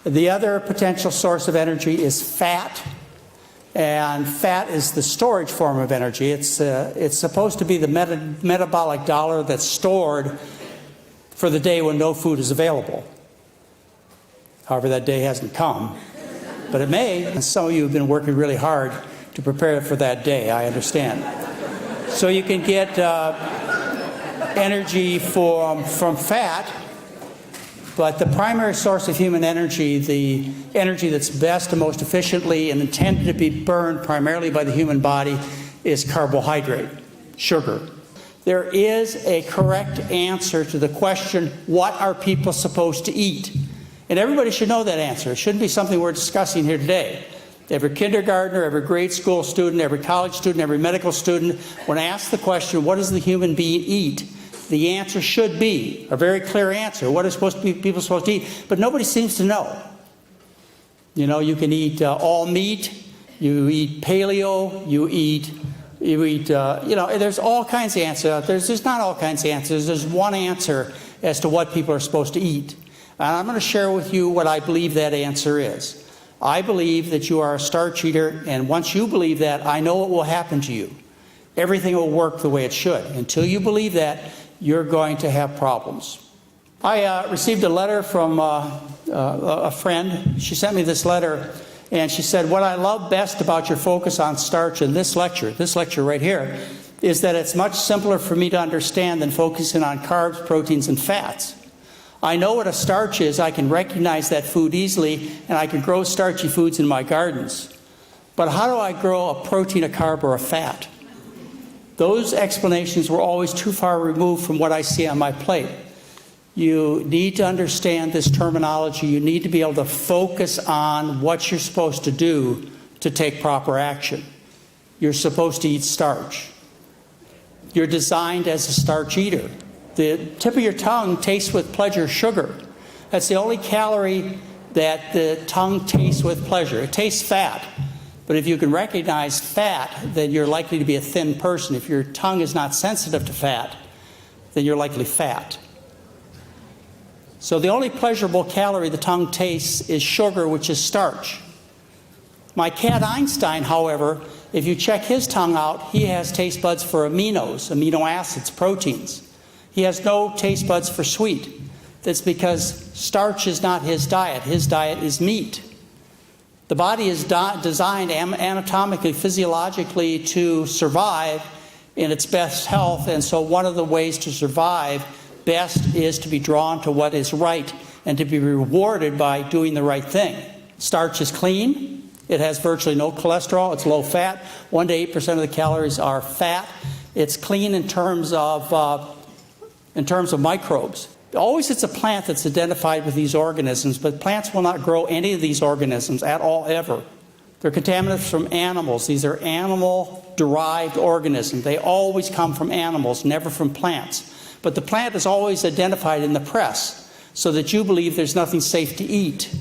The other potential source of energy is fat. And fat is the storage form of energy. It's supposed to be the metabolic dollar that's stored for the day when no food is available. However, that day hasn't come. But it may, and some of you have been working really hard to prepare for that day, I understand. So you can get energy from fat But the primary source of human energy, the energy that's best and most efficiently and intended to be burned primarily by the human body, is carbohydrate, sugar. There is a correct answer to the question, what are people supposed to eat? And everybody should know that answer. It shouldn't be something we're discussing here today. Every kindergartner, every grade school student, every college student, every medical student, when asked the question, what does the human being eat? The answer should be a very clear answer. What are people supposed to eat? But nobody seems to know. You know, you can eat all meat, you eat paleo, you eat, there's all kinds of answers. There's not all kinds of answers. There's one answer as to what people are supposed to eat. And I'm going to share with you what I believe that answer is. I believe that you are a starch eater, and once you believe that, I know what will happen to you. Everything will work the way it should. Until you believe that, you're going to have problems. I received a letter from a friend. She sent me this letter, and she said, what I love best about your focus on starch in this lecture right here, is that it's much simpler for me to understand than focusing on carbs, proteins, and fats. I know what a starch is. I can recognize that food easily, and I can grow starchy foods in my gardens. But how do I grow a protein, a carb, or a fat? Those explanations were always too far removed from what I see on my plate. You need to understand this terminology. You need to be able to focus on what you're supposed to do to take proper action. You're supposed to eat starch. You're designed as a starch eater. The tip of your tongue tastes with pleasure sugar. That's the only calorie that the tongue tastes with pleasure. It tastes fat. But if you can recognize fat, then you're likely to be a thin person. If your tongue is not sensitive to fat, then you're likely fat. So the only pleasurable calorie the tongue tastes is sugar, which is starch. My cat Einstein, however, if you check his tongue out, he has taste buds for amino acids, proteins. He has no taste buds for sweet. That's because starch is not his diet. His diet is meat. The body is designed anatomically, physiologically to survive in its best health, and so one of the ways to survive best is to be drawn to what is right and to be rewarded by doing the right thing. Starch is clean. It has virtually no cholesterol. It's low fat. 1 to 8% of the calories are fat. It's clean in terms of microbes. Always it's a plant that's identified with these organisms, but plants will not grow any of these organisms at all, ever. They're contaminants from animals. These are animal-derived organisms. They always come from animals, never from plants. But the plant is always identified in the press so that you believe there's nothing safe to eat.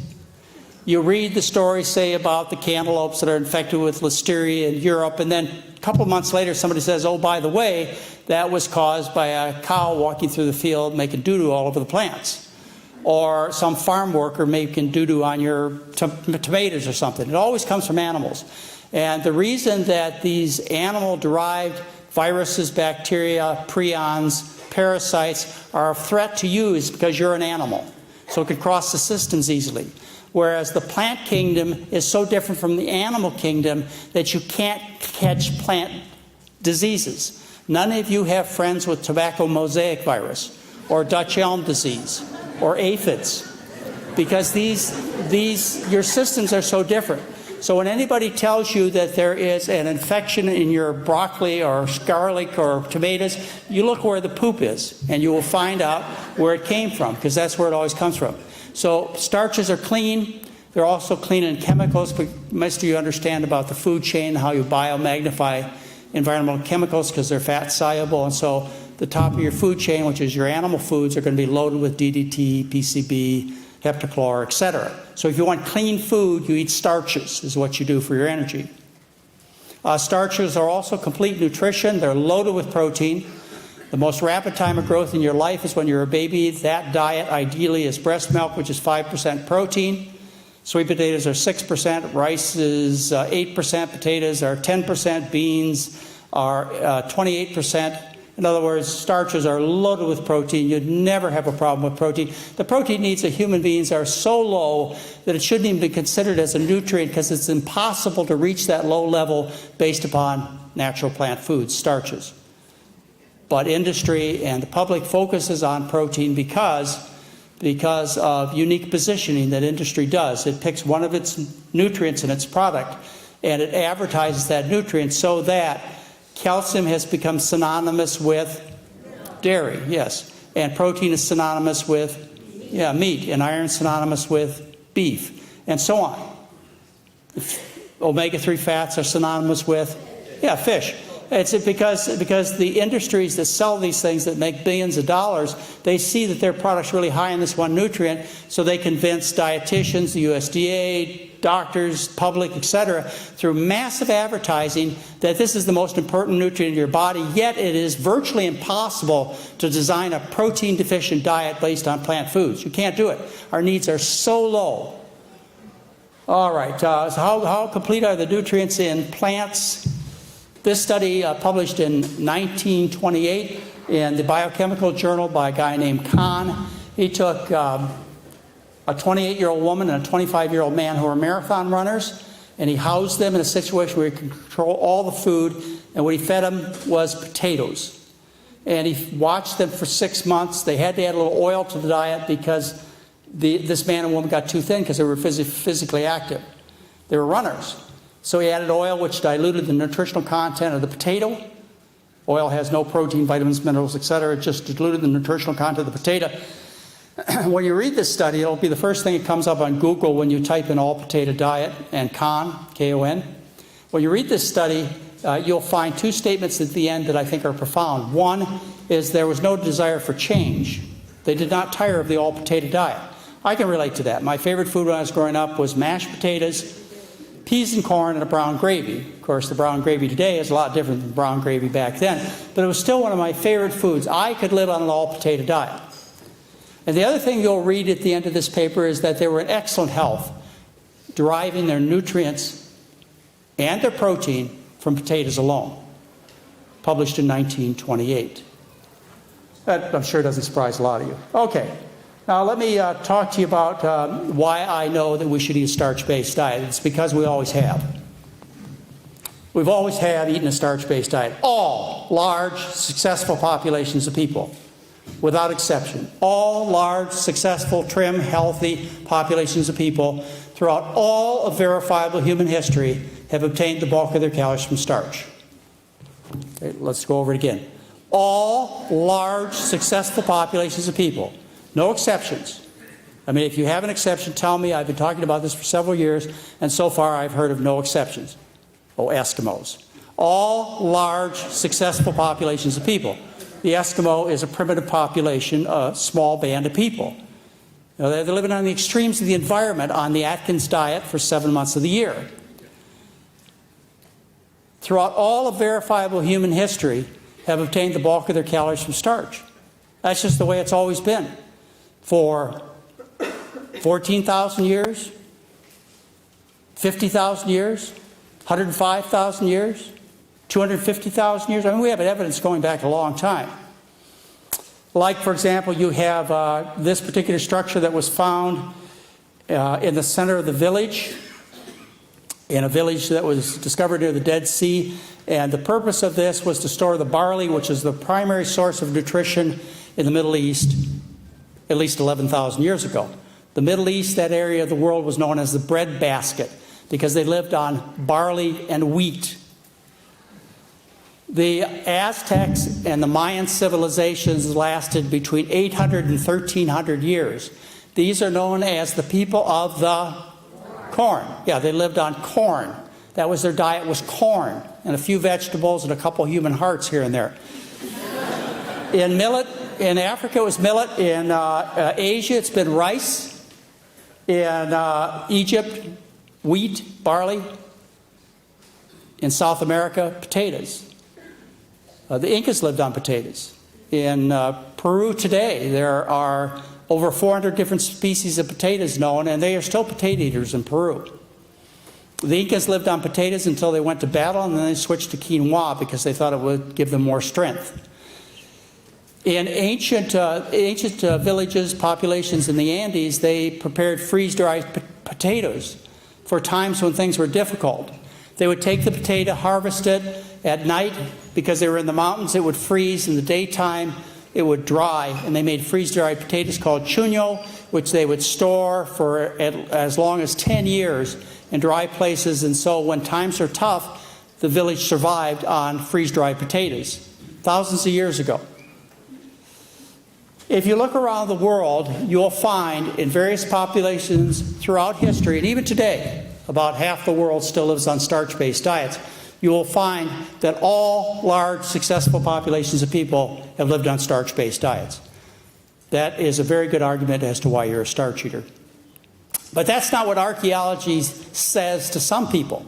You read the story, say, about the cantaloupes that are infected with listeria in Europe, and then a couple months later somebody says, oh, by the way, that was caused by a cow walking through the field making doo-doo all over the plants. Or some farm worker making doo-doo on your tomatoes or something. It always comes from animals. And the reason that these animal-derived viruses, bacteria, prions, parasites are a threat to you is because you're an animal. So it could cross the systems easily. Whereas the plant kingdom is so different from the animal kingdom that you can't catch plant diseases. None of you have friends with tobacco mosaic virus or Dutch elm disease or aphids because your systems are so different. So when anybody tells you that there is an infection in your broccoli or garlic or tomatoes, you look where the poop is and you will find out where it came from because that's where it always comes from. So starches are clean. They're also clean in chemicals, but most of you understand about the food chain, how you biomagnify environmental chemicals because they're fat soluble. And so the top of your food chain, which is your animal foods, are going to be loaded with DDT, PCB, heptachlor, etc. So if you want clean food, you eat starches is what you do for your energy. Starches are also complete nutrition. They're loaded with protein. The most rapid time of growth in your life is when you're a baby. That diet ideally is breast milk, which is 5% protein. Sweet potatoes are 6%, rice is 8%, potatoes are 10%, beans are 28%. In other words, starches are loaded with protein. You'd never have a problem with protein. The protein needs of human beings are so low that it shouldn't even be considered as a nutrient because it's impossible to reach that low level based upon natural plant foods, starches. But industry and the public focuses on protein because because of unique positioning that industry does. It picks one of its nutrients in its product and it advertises that nutrient so that calcium has become synonymous with dairy, yes, and protein is synonymous with meat, and iron synonymous with beef, and so on. Omega-3 fats are synonymous with fish. It's because the industries that sell these things that make billions of dollars, they see that their product's really high in this one nutrient, so they convince dietitians, the USDA, doctors, public, etc., through massive advertising that this is the most important nutrient in your body, yet it is virtually impossible to design a protein-deficient diet based on plant foods. You can't do it. Our needs are so low. All right, so how complete are the nutrients in plants? This study published in 1928 in the Biochemical Journal by a guy named Kahn. He took a 28-year-old woman and a 25-year-old man who were marathon runners, and he housed them in a situation where he could control all the food, and what he fed them was potatoes. And he watched them for 6 months. They had to add a little oil to the diet because this man and woman got too thin because they were physically active. They were runners. So he added oil, which diluted the nutritional content of the potato. Oil has no protein, vitamins, minerals, etc. It just diluted the nutritional content of the potato. When you read this study, it'll be the first thing that comes up on Google when you type in all potato diet and Kahn, K-O-N. When you read this study, you'll find two statements at the end that I think are profound. One is there was no desire for change. They did not tire of the all potato diet. I can relate to that. My favorite food when I was growing up was mashed potatoes, peas and corn, and a brown gravy. Of course, the brown gravy today is a lot different than brown gravy back then, but it was still one of my favorite foods. I could live on an all-potato diet. And the other thing you'll read at the end of this paper is that they were in excellent health, deriving their nutrients and their protein from potatoes alone, published in 1928. That, I'm sure, doesn't surprise a lot of you. Okay. Now let me talk to you about why I know that we should eat a starch-based diet. It's because we always have. We've always have eaten a starch-based diet. All large, successful populations of people, without exception, all large, successful, trim, healthy populations of people throughout all of verifiable human history have obtained the bulk of their calories from starch. Okay, let's go over it again. All large, successful populations of people, no exceptions. I mean, if you have an exception, tell me. I've been talking about this for several years, and so far I've heard of no exceptions. Oh, Eskimos. All large, successful populations of people. The Eskimo is a primitive population, a small band of people. You know, they're living on the extremes of the environment on the Atkins diet for 7 months of the year. Throughout all of verifiable human history, have obtained the bulk of their calories from starch. That's just the way it's always been. For 14,000 years, 50,000 years, 105,000 years, 250,000 years. I mean, we have evidence going back a long time. Like, for example, you have this particular structure that was found in the center of the village, in a village that was discovered near the Dead Sea. And the purpose of this was to store the barley, which is the primary source of nutrition in the Middle East, at least 11,000 years ago. The Middle East, that area of the world, was known as the bread basket because they lived on barley and wheat. The Aztecs and the Mayan civilizations lasted between 800 and 1,300 years. These are known as the people of the corn. Yeah, they lived on corn. That was their diet, was corn, and a few vegetables and a couple human hearts here and there. In millet, in Africa it was millet. In Asia it's been rice. In Egypt, wheat, barley. In South America, potatoes. The Incas lived on potatoes. In Peru today, there are over 400 different species of potatoes known, and they are still potato eaters in Peru. The Incas lived on potatoes until they went to battle, and then they switched to quinoa because they thought it would give them more strength. In ancient villages, populations in the Andes, they prepared freeze-dried potatoes for times when things were difficult. They would take the potato, harvest it at night because they were in the mountains. It would freeze in the daytime. it would dry, and they made freeze-dried potatoes called chuño, which they would store for as long as 10 years in dry places. And so when times are tough, the village survived on freeze-dried potatoes thousands of years ago. If you look around the world, you'll find in various populations throughout history, and even today, about half the world still lives on starch-based diets, you will find that all large, successful populations of people have lived on starch-based diets. That is a very good argument as to why you're a starch eater. But that's not what archaeology says to some people.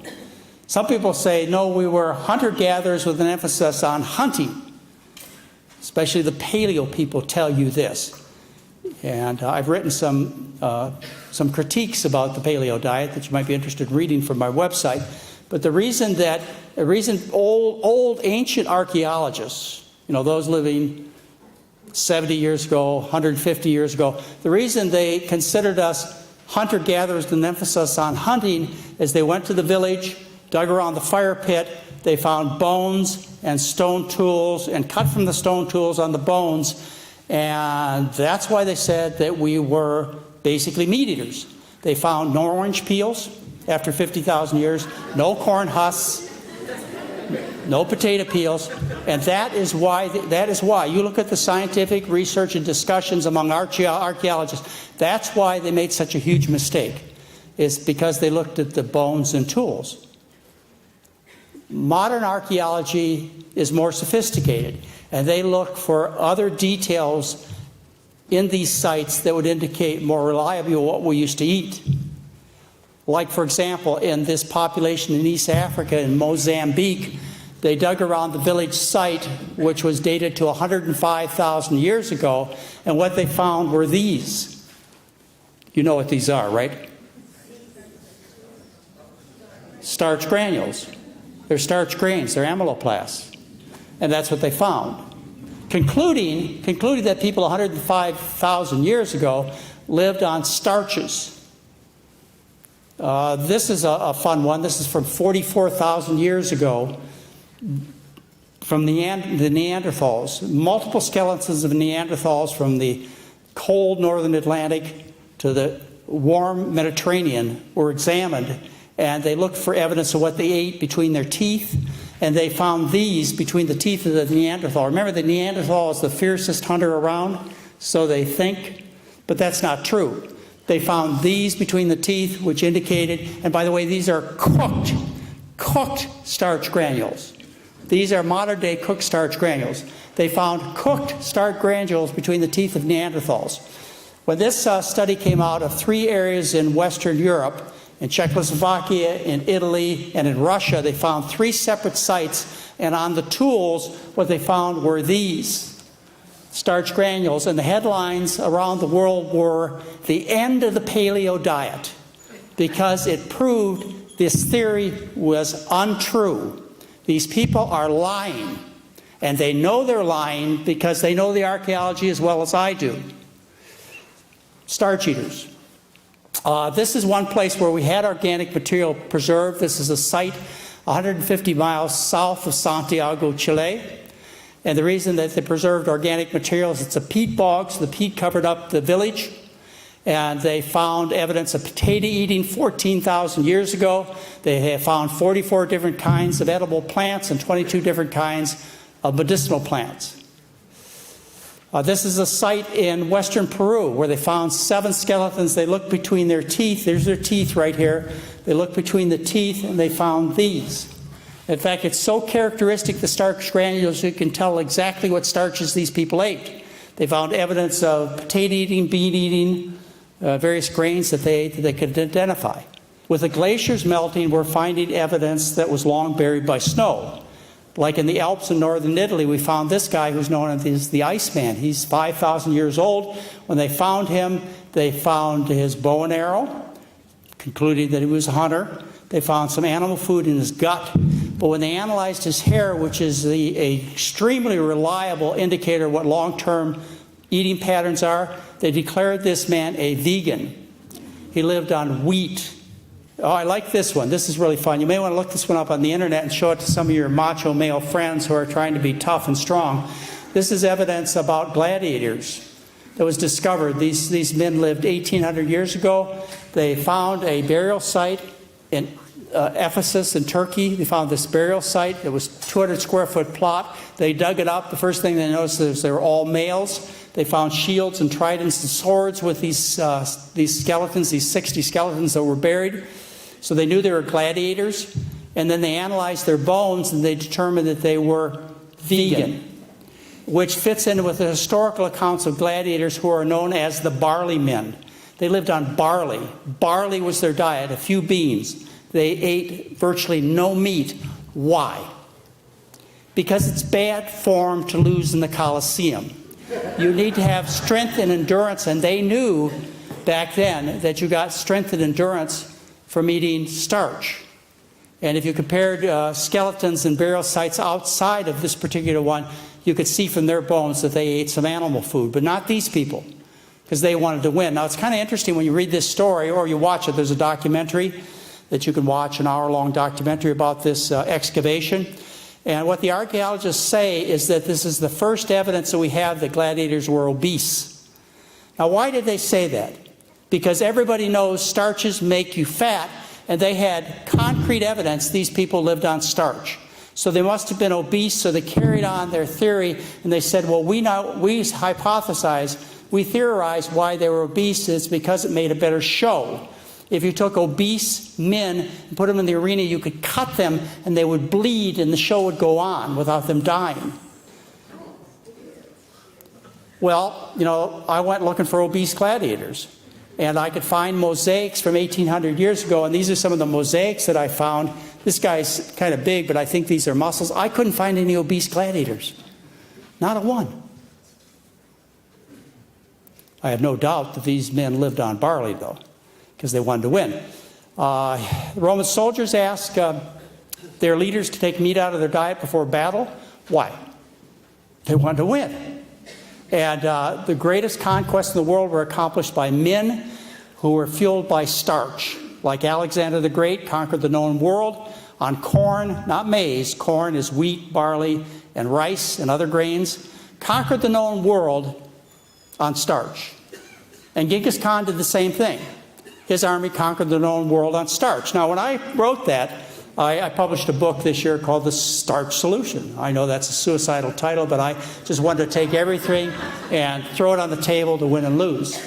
Some people say, no, we were hunter-gatherers with an emphasis on hunting. Especially the paleo people tell you this. And I've written some critiques about the paleo diet that you might be interested in reading from my website. But the reason old ancient archaeologists, those living 70 years ago, 150 years ago, the reason they considered us hunter-gatherers with an emphasis on hunting is they went to the village, dug around the fire pit, they found bones and stone tools and cut from the stone tools on the bones, and that's why they said that we were basically meat eaters. They found no orange peels after 50,000 years, no corn husks, no potato peels, and that is why you look at the scientific research and discussions among archaeologists, that's why they made such a huge mistake, is because they looked at the bones and tools. Modern archaeology is more sophisticated, and they look for other details in these sites that would indicate more reliably what we used to eat. Like, for example, in this population in East Africa, in Mozambique, they dug around the village site, which was dated to 105,000 years ago, and what they found were these. You know what these are, right? Starch granules. They're starch grains, they're amyloplasts. And that's what they found. Concluding that people 105,000 years ago lived on starches. This is a fun one. This is from 44,000 years ago, from the Neanderthals. Multiple skeletons of Neanderthals from the cold northern Atlantic to the warm Mediterranean were examined, and they looked for evidence of what they ate between their teeth, and they found these between the teeth of the Neanderthal. Remember, the Neanderthal is the fiercest hunter around, so they think, but that's not true. They found these between the teeth, which indicated, and by the way, these are cooked starch granules. These are modern-day cooked starch granules. They found cooked starch granules between the teeth of Neanderthals. When this study came out of 3 areas in Western Europe, in Czechoslovakia, in Italy, and in Russia, they found 3 separate sites, and on the tools, what they found were these starch granules, and the headlines around the world were "The End of the Paleo Diet," because it proved this theory was untrue. These people are lying, and they know they're lying because they know the archaeology as well as I do. Starch eaters. This is one place where we had organic material preserved. This is a site 150 miles south of Santiago, Chile. And the reason that they preserved organic materials, it's a peat bog, so the peat covered up the village. And they found evidence of potato eating 14,000 years ago. They have found 44 different kinds of edible plants and 22 different kinds of medicinal plants. This is a site in western Peru where they found 7 skeletons. They looked between their teeth. There's their teeth right here. They looked between the teeth and they found these. In fact, it's so characteristic, the starch granules, you can tell exactly what starches these people ate. They found evidence of potato eating, bean eating, various grains that they ate that they could identify. With the glaciers melting, we're finding evidence that was long buried by snow. Like in the Alps in northern Italy, we found this guy who's known as the Iceman. He's 5,000 years old. When they found him, they found his bow and arrow, concluding that he was a hunter. They found some animal food in his gut. But when they analyzed his hair, which is an extremely reliable indicator of what long-term eating patterns are, they declared this man a vegan. He lived on wheat. Oh, I like this one. This is really fun. You may want to look this one up on the internet and show it to some of your macho male friends who are trying to be tough and strong. This is evidence about gladiators that was discovered. These men lived 1,800 years ago. They found a burial site in Ephesus in Turkey. They found this burial site. It was 200 square foot plot. They dug it up. The first thing they noticed is they were all males. They found shields and tridents and swords with these skeletons, these 60 skeletons that were buried. So they knew they were gladiators. And then they analyzed their bones and they determined that they were vegan, which fits in with the historical accounts of gladiators who are known as the barley men. They lived on barley. Barley was their diet, a few beans. They ate virtually no meat. Why? Because it's bad form to lose in the Colosseum. You need to have strength and endurance, and they knew back then that you got strength and endurance from eating starch. And if you compared skeletons and burial sites outside of this particular one, you could see from their bones that they ate some animal food, but not these people, because they wanted to win. Now, it's kind of interesting when you read this story or you watch it. There's a documentary that you can watch, an hour-long documentary about this excavation. And what the archaeologists say is that this is the first evidence that we have that gladiators were obese. Now, why did they say that? Because everybody knows starches make you fat, and they had concrete evidence these people lived on starch. So they must have been obese, so they carried on their theory, and they said, well, we hypothesize, we theorize why they were obese. It's because it made a better show. If you took obese men and put them in the arena, you could cut them and they would bleed and the show would go on without them dying. Well, you know, I went looking for obese gladiators. And I could find mosaics from 1,800 years ago, and these are some of the mosaics that I found. This guy's kind of big, but I think these are muscles. I couldn't find any obese gladiators. Not a one. I have no doubt that these men lived on barley, though, because they wanted to win. The Roman soldiers asked their leaders to take meat out of their diet before battle. Why? They wanted to win. And the greatest conquests in the world were accomplished by men who were fueled by starch. Like Alexander the Great conquered the known world on corn, not maize. Corn is wheat, barley, and rice and other grains. Conquered the known world on starch. And Genghis Khan did the same thing. His army conquered the known world on starch. Now, when I wrote that, I published a book this year called The Starch Solution. I know that's a suicidal title, but I just wanted to take everything and throw it on the table to win and lose.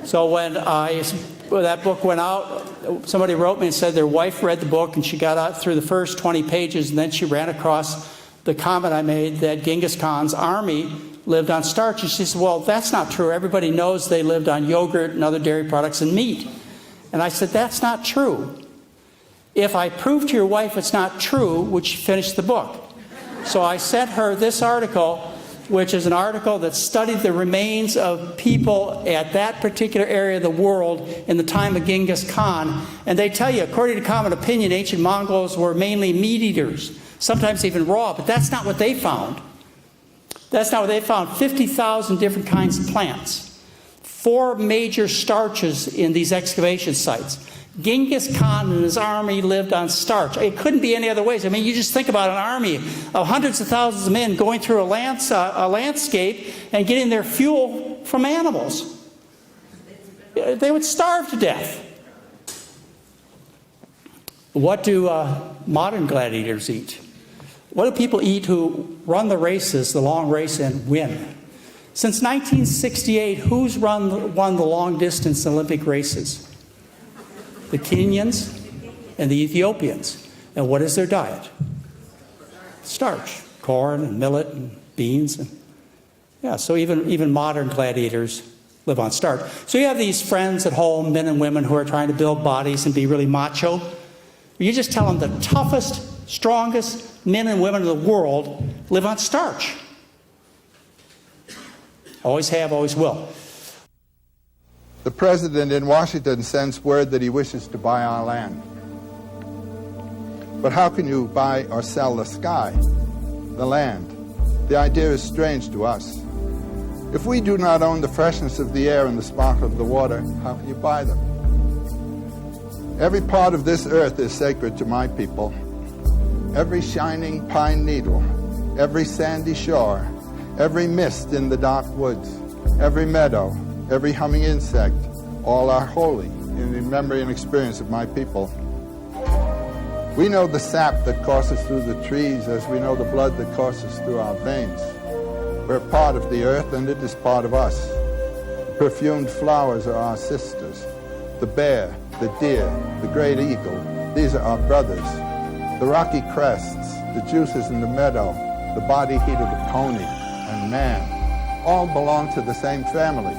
So when that book went out, somebody wrote me and said their wife read the book and she got out through the first 20 pages and then she ran across the comment I made that Genghis Khan's army lived on starch. And she said, well, that's not true. Everybody knows they lived on yogurt and other dairy products and meat. And I said, that's not true. If I prove to your wife it's not true, would she finish the book? So I sent her this article, which is an article that studied the remains of people at that particular area of the world in the time of Genghis Khan. And they tell you, according to common opinion, ancient Mongols were mainly meat eaters, sometimes even raw, but that's not what they found. That's not what they found. 50,000 different kinds of plants. 4 major starches in these excavation sites. Genghis Khan and his army lived on starch. It couldn't be any other ways. I mean, you just think about an army of hundreds of thousands of men going through a landscape and getting their fuel from animals. They would starve to death. What do modern gladiators eat? What do people eat who run the races, the long race, and win? Since 1968, who's won the long-distance Olympic races? The Kenyans and the Ethiopians. And what is their diet? Starch, corn and millet and beans. So even modern gladiators live on starch. So you have these friends at home, men and women, who are trying to build bodies and be really macho. You just tell them the toughest, strongest men and women in the world live on starch. Always have, always will. The president in Washington sends word that he wishes to buy our land. But how can you buy or sell the sky, the land? The idea is strange to us. If we do not own the freshness of the air and the sparkle of the water, how can you buy them? Every part of this earth is sacred to my people. Every shining pine needle, every sandy shore, every mist in the dark woods, every meadow, every humming insect, all are holy in the memory and experience of my people. We know the sap that courses through the trees as we know the blood that courses through our veins. We're part of the earth and it is part of us. Perfumed flowers are our sisters. The bear, the deer, the great eagle, these are our brothers. The rocky crests, the juices in the meadow, the body heat of the pony and man, all belong to the same family.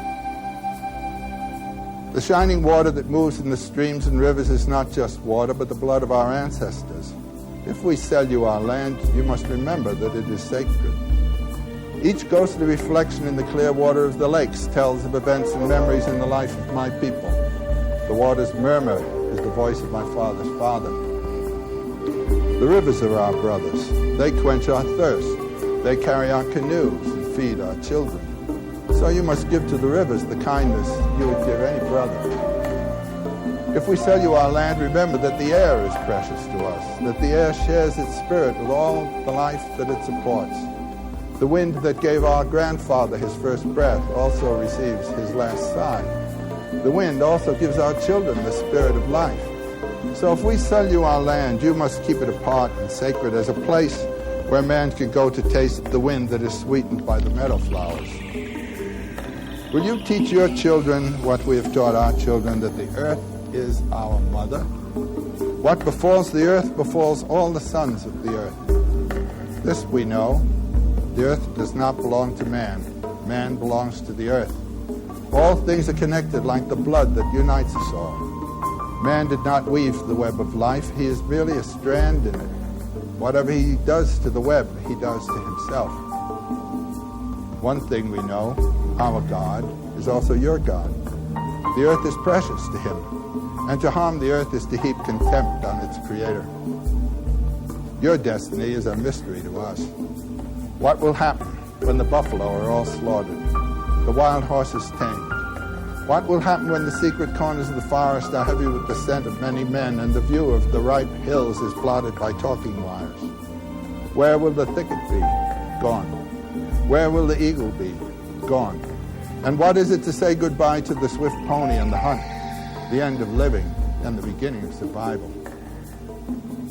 The shining water that moves in the streams and rivers is not just water, but the blood of our ancestors. If we sell you our land, you must remember that it is sacred. Each ghostly reflection in the clear water of the lakes tells of events and memories in the life of my people. The water's murmur is the voice of my father's father. The rivers are our brothers. They quench our thirst. They carry our canoes and feed our children. So you must give to the rivers the kindness you would give any brother. If we sell you our land, remember that the air is precious to us, that the air shares its spirit with all the life that it supports. The wind that gave our grandfather his first breath also receives his last sigh. The wind also gives our children the spirit of life. So if we sell you our land, you must keep it apart and sacred as a place where man can go to taste the wind that is sweetened by the meadow flowers. Will you teach your children what we have taught our children, that the earth is our mother? What befalls the earth befalls all the sons of the earth. This we know. The earth does not belong to man. Man belongs to the earth. All things are connected like the blood that unites us all. Man did not weave the web of life. He is merely a strand in it. Whatever he does to the web, he does to himself. One thing we know, our God is also your God. The earth is precious to him, and to harm the earth is to heap contempt on its creator. Your destiny is a mystery to us. What will happen when the buffalo are all slaughtered, the wild horses tamed? What will happen when the secret corners of the forest are heavy with the scent of many men and the view of the ripe hills is blotted by talking wires? Where will the thicket be? Gone. Where will the eagle be? Gone. And what is it to say goodbye to the swift pony and the hunt, the end of living and the beginning of survival?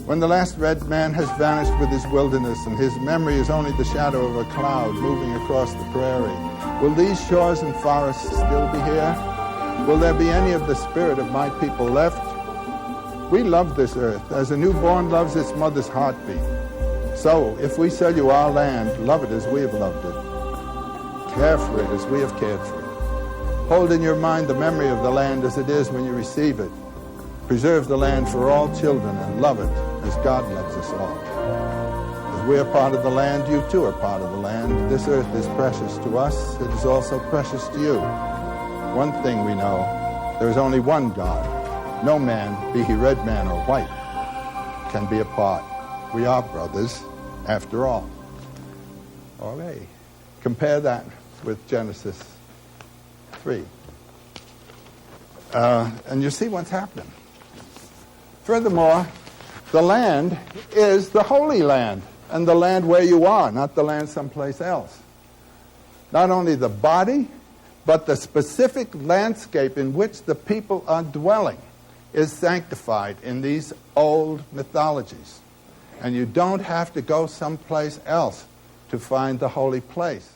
When the last red man has vanished with his wilderness and his memory is only the shadow of a cloud moving across the prairie, will these shores and forests still be here? Will there be any of the spirit of my people left? We love this earth as a newborn loves its mother's heartbeat. So, if we sell you our land, love it as we have loved it. Care for it as we have cared for it. Hold in your mind the memory of the land as it is when you receive it. Preserve the land for all children and love it as God loves us all. As we are part of the land, you too are part of the land. This earth is precious to us. It is also precious to you. One thing we know, there is only one God. No man, be he red man or white, can be apart. We are brothers, after all. Okay. Compare that with Genesis 3. And you see what's happening. Furthermore, the land is the Holy Land, and the land where you are, not the land someplace else. Not only the body, but the specific landscape in which the people are dwelling is sanctified in these old mythologies. And you don't have to go someplace else to find the holy place.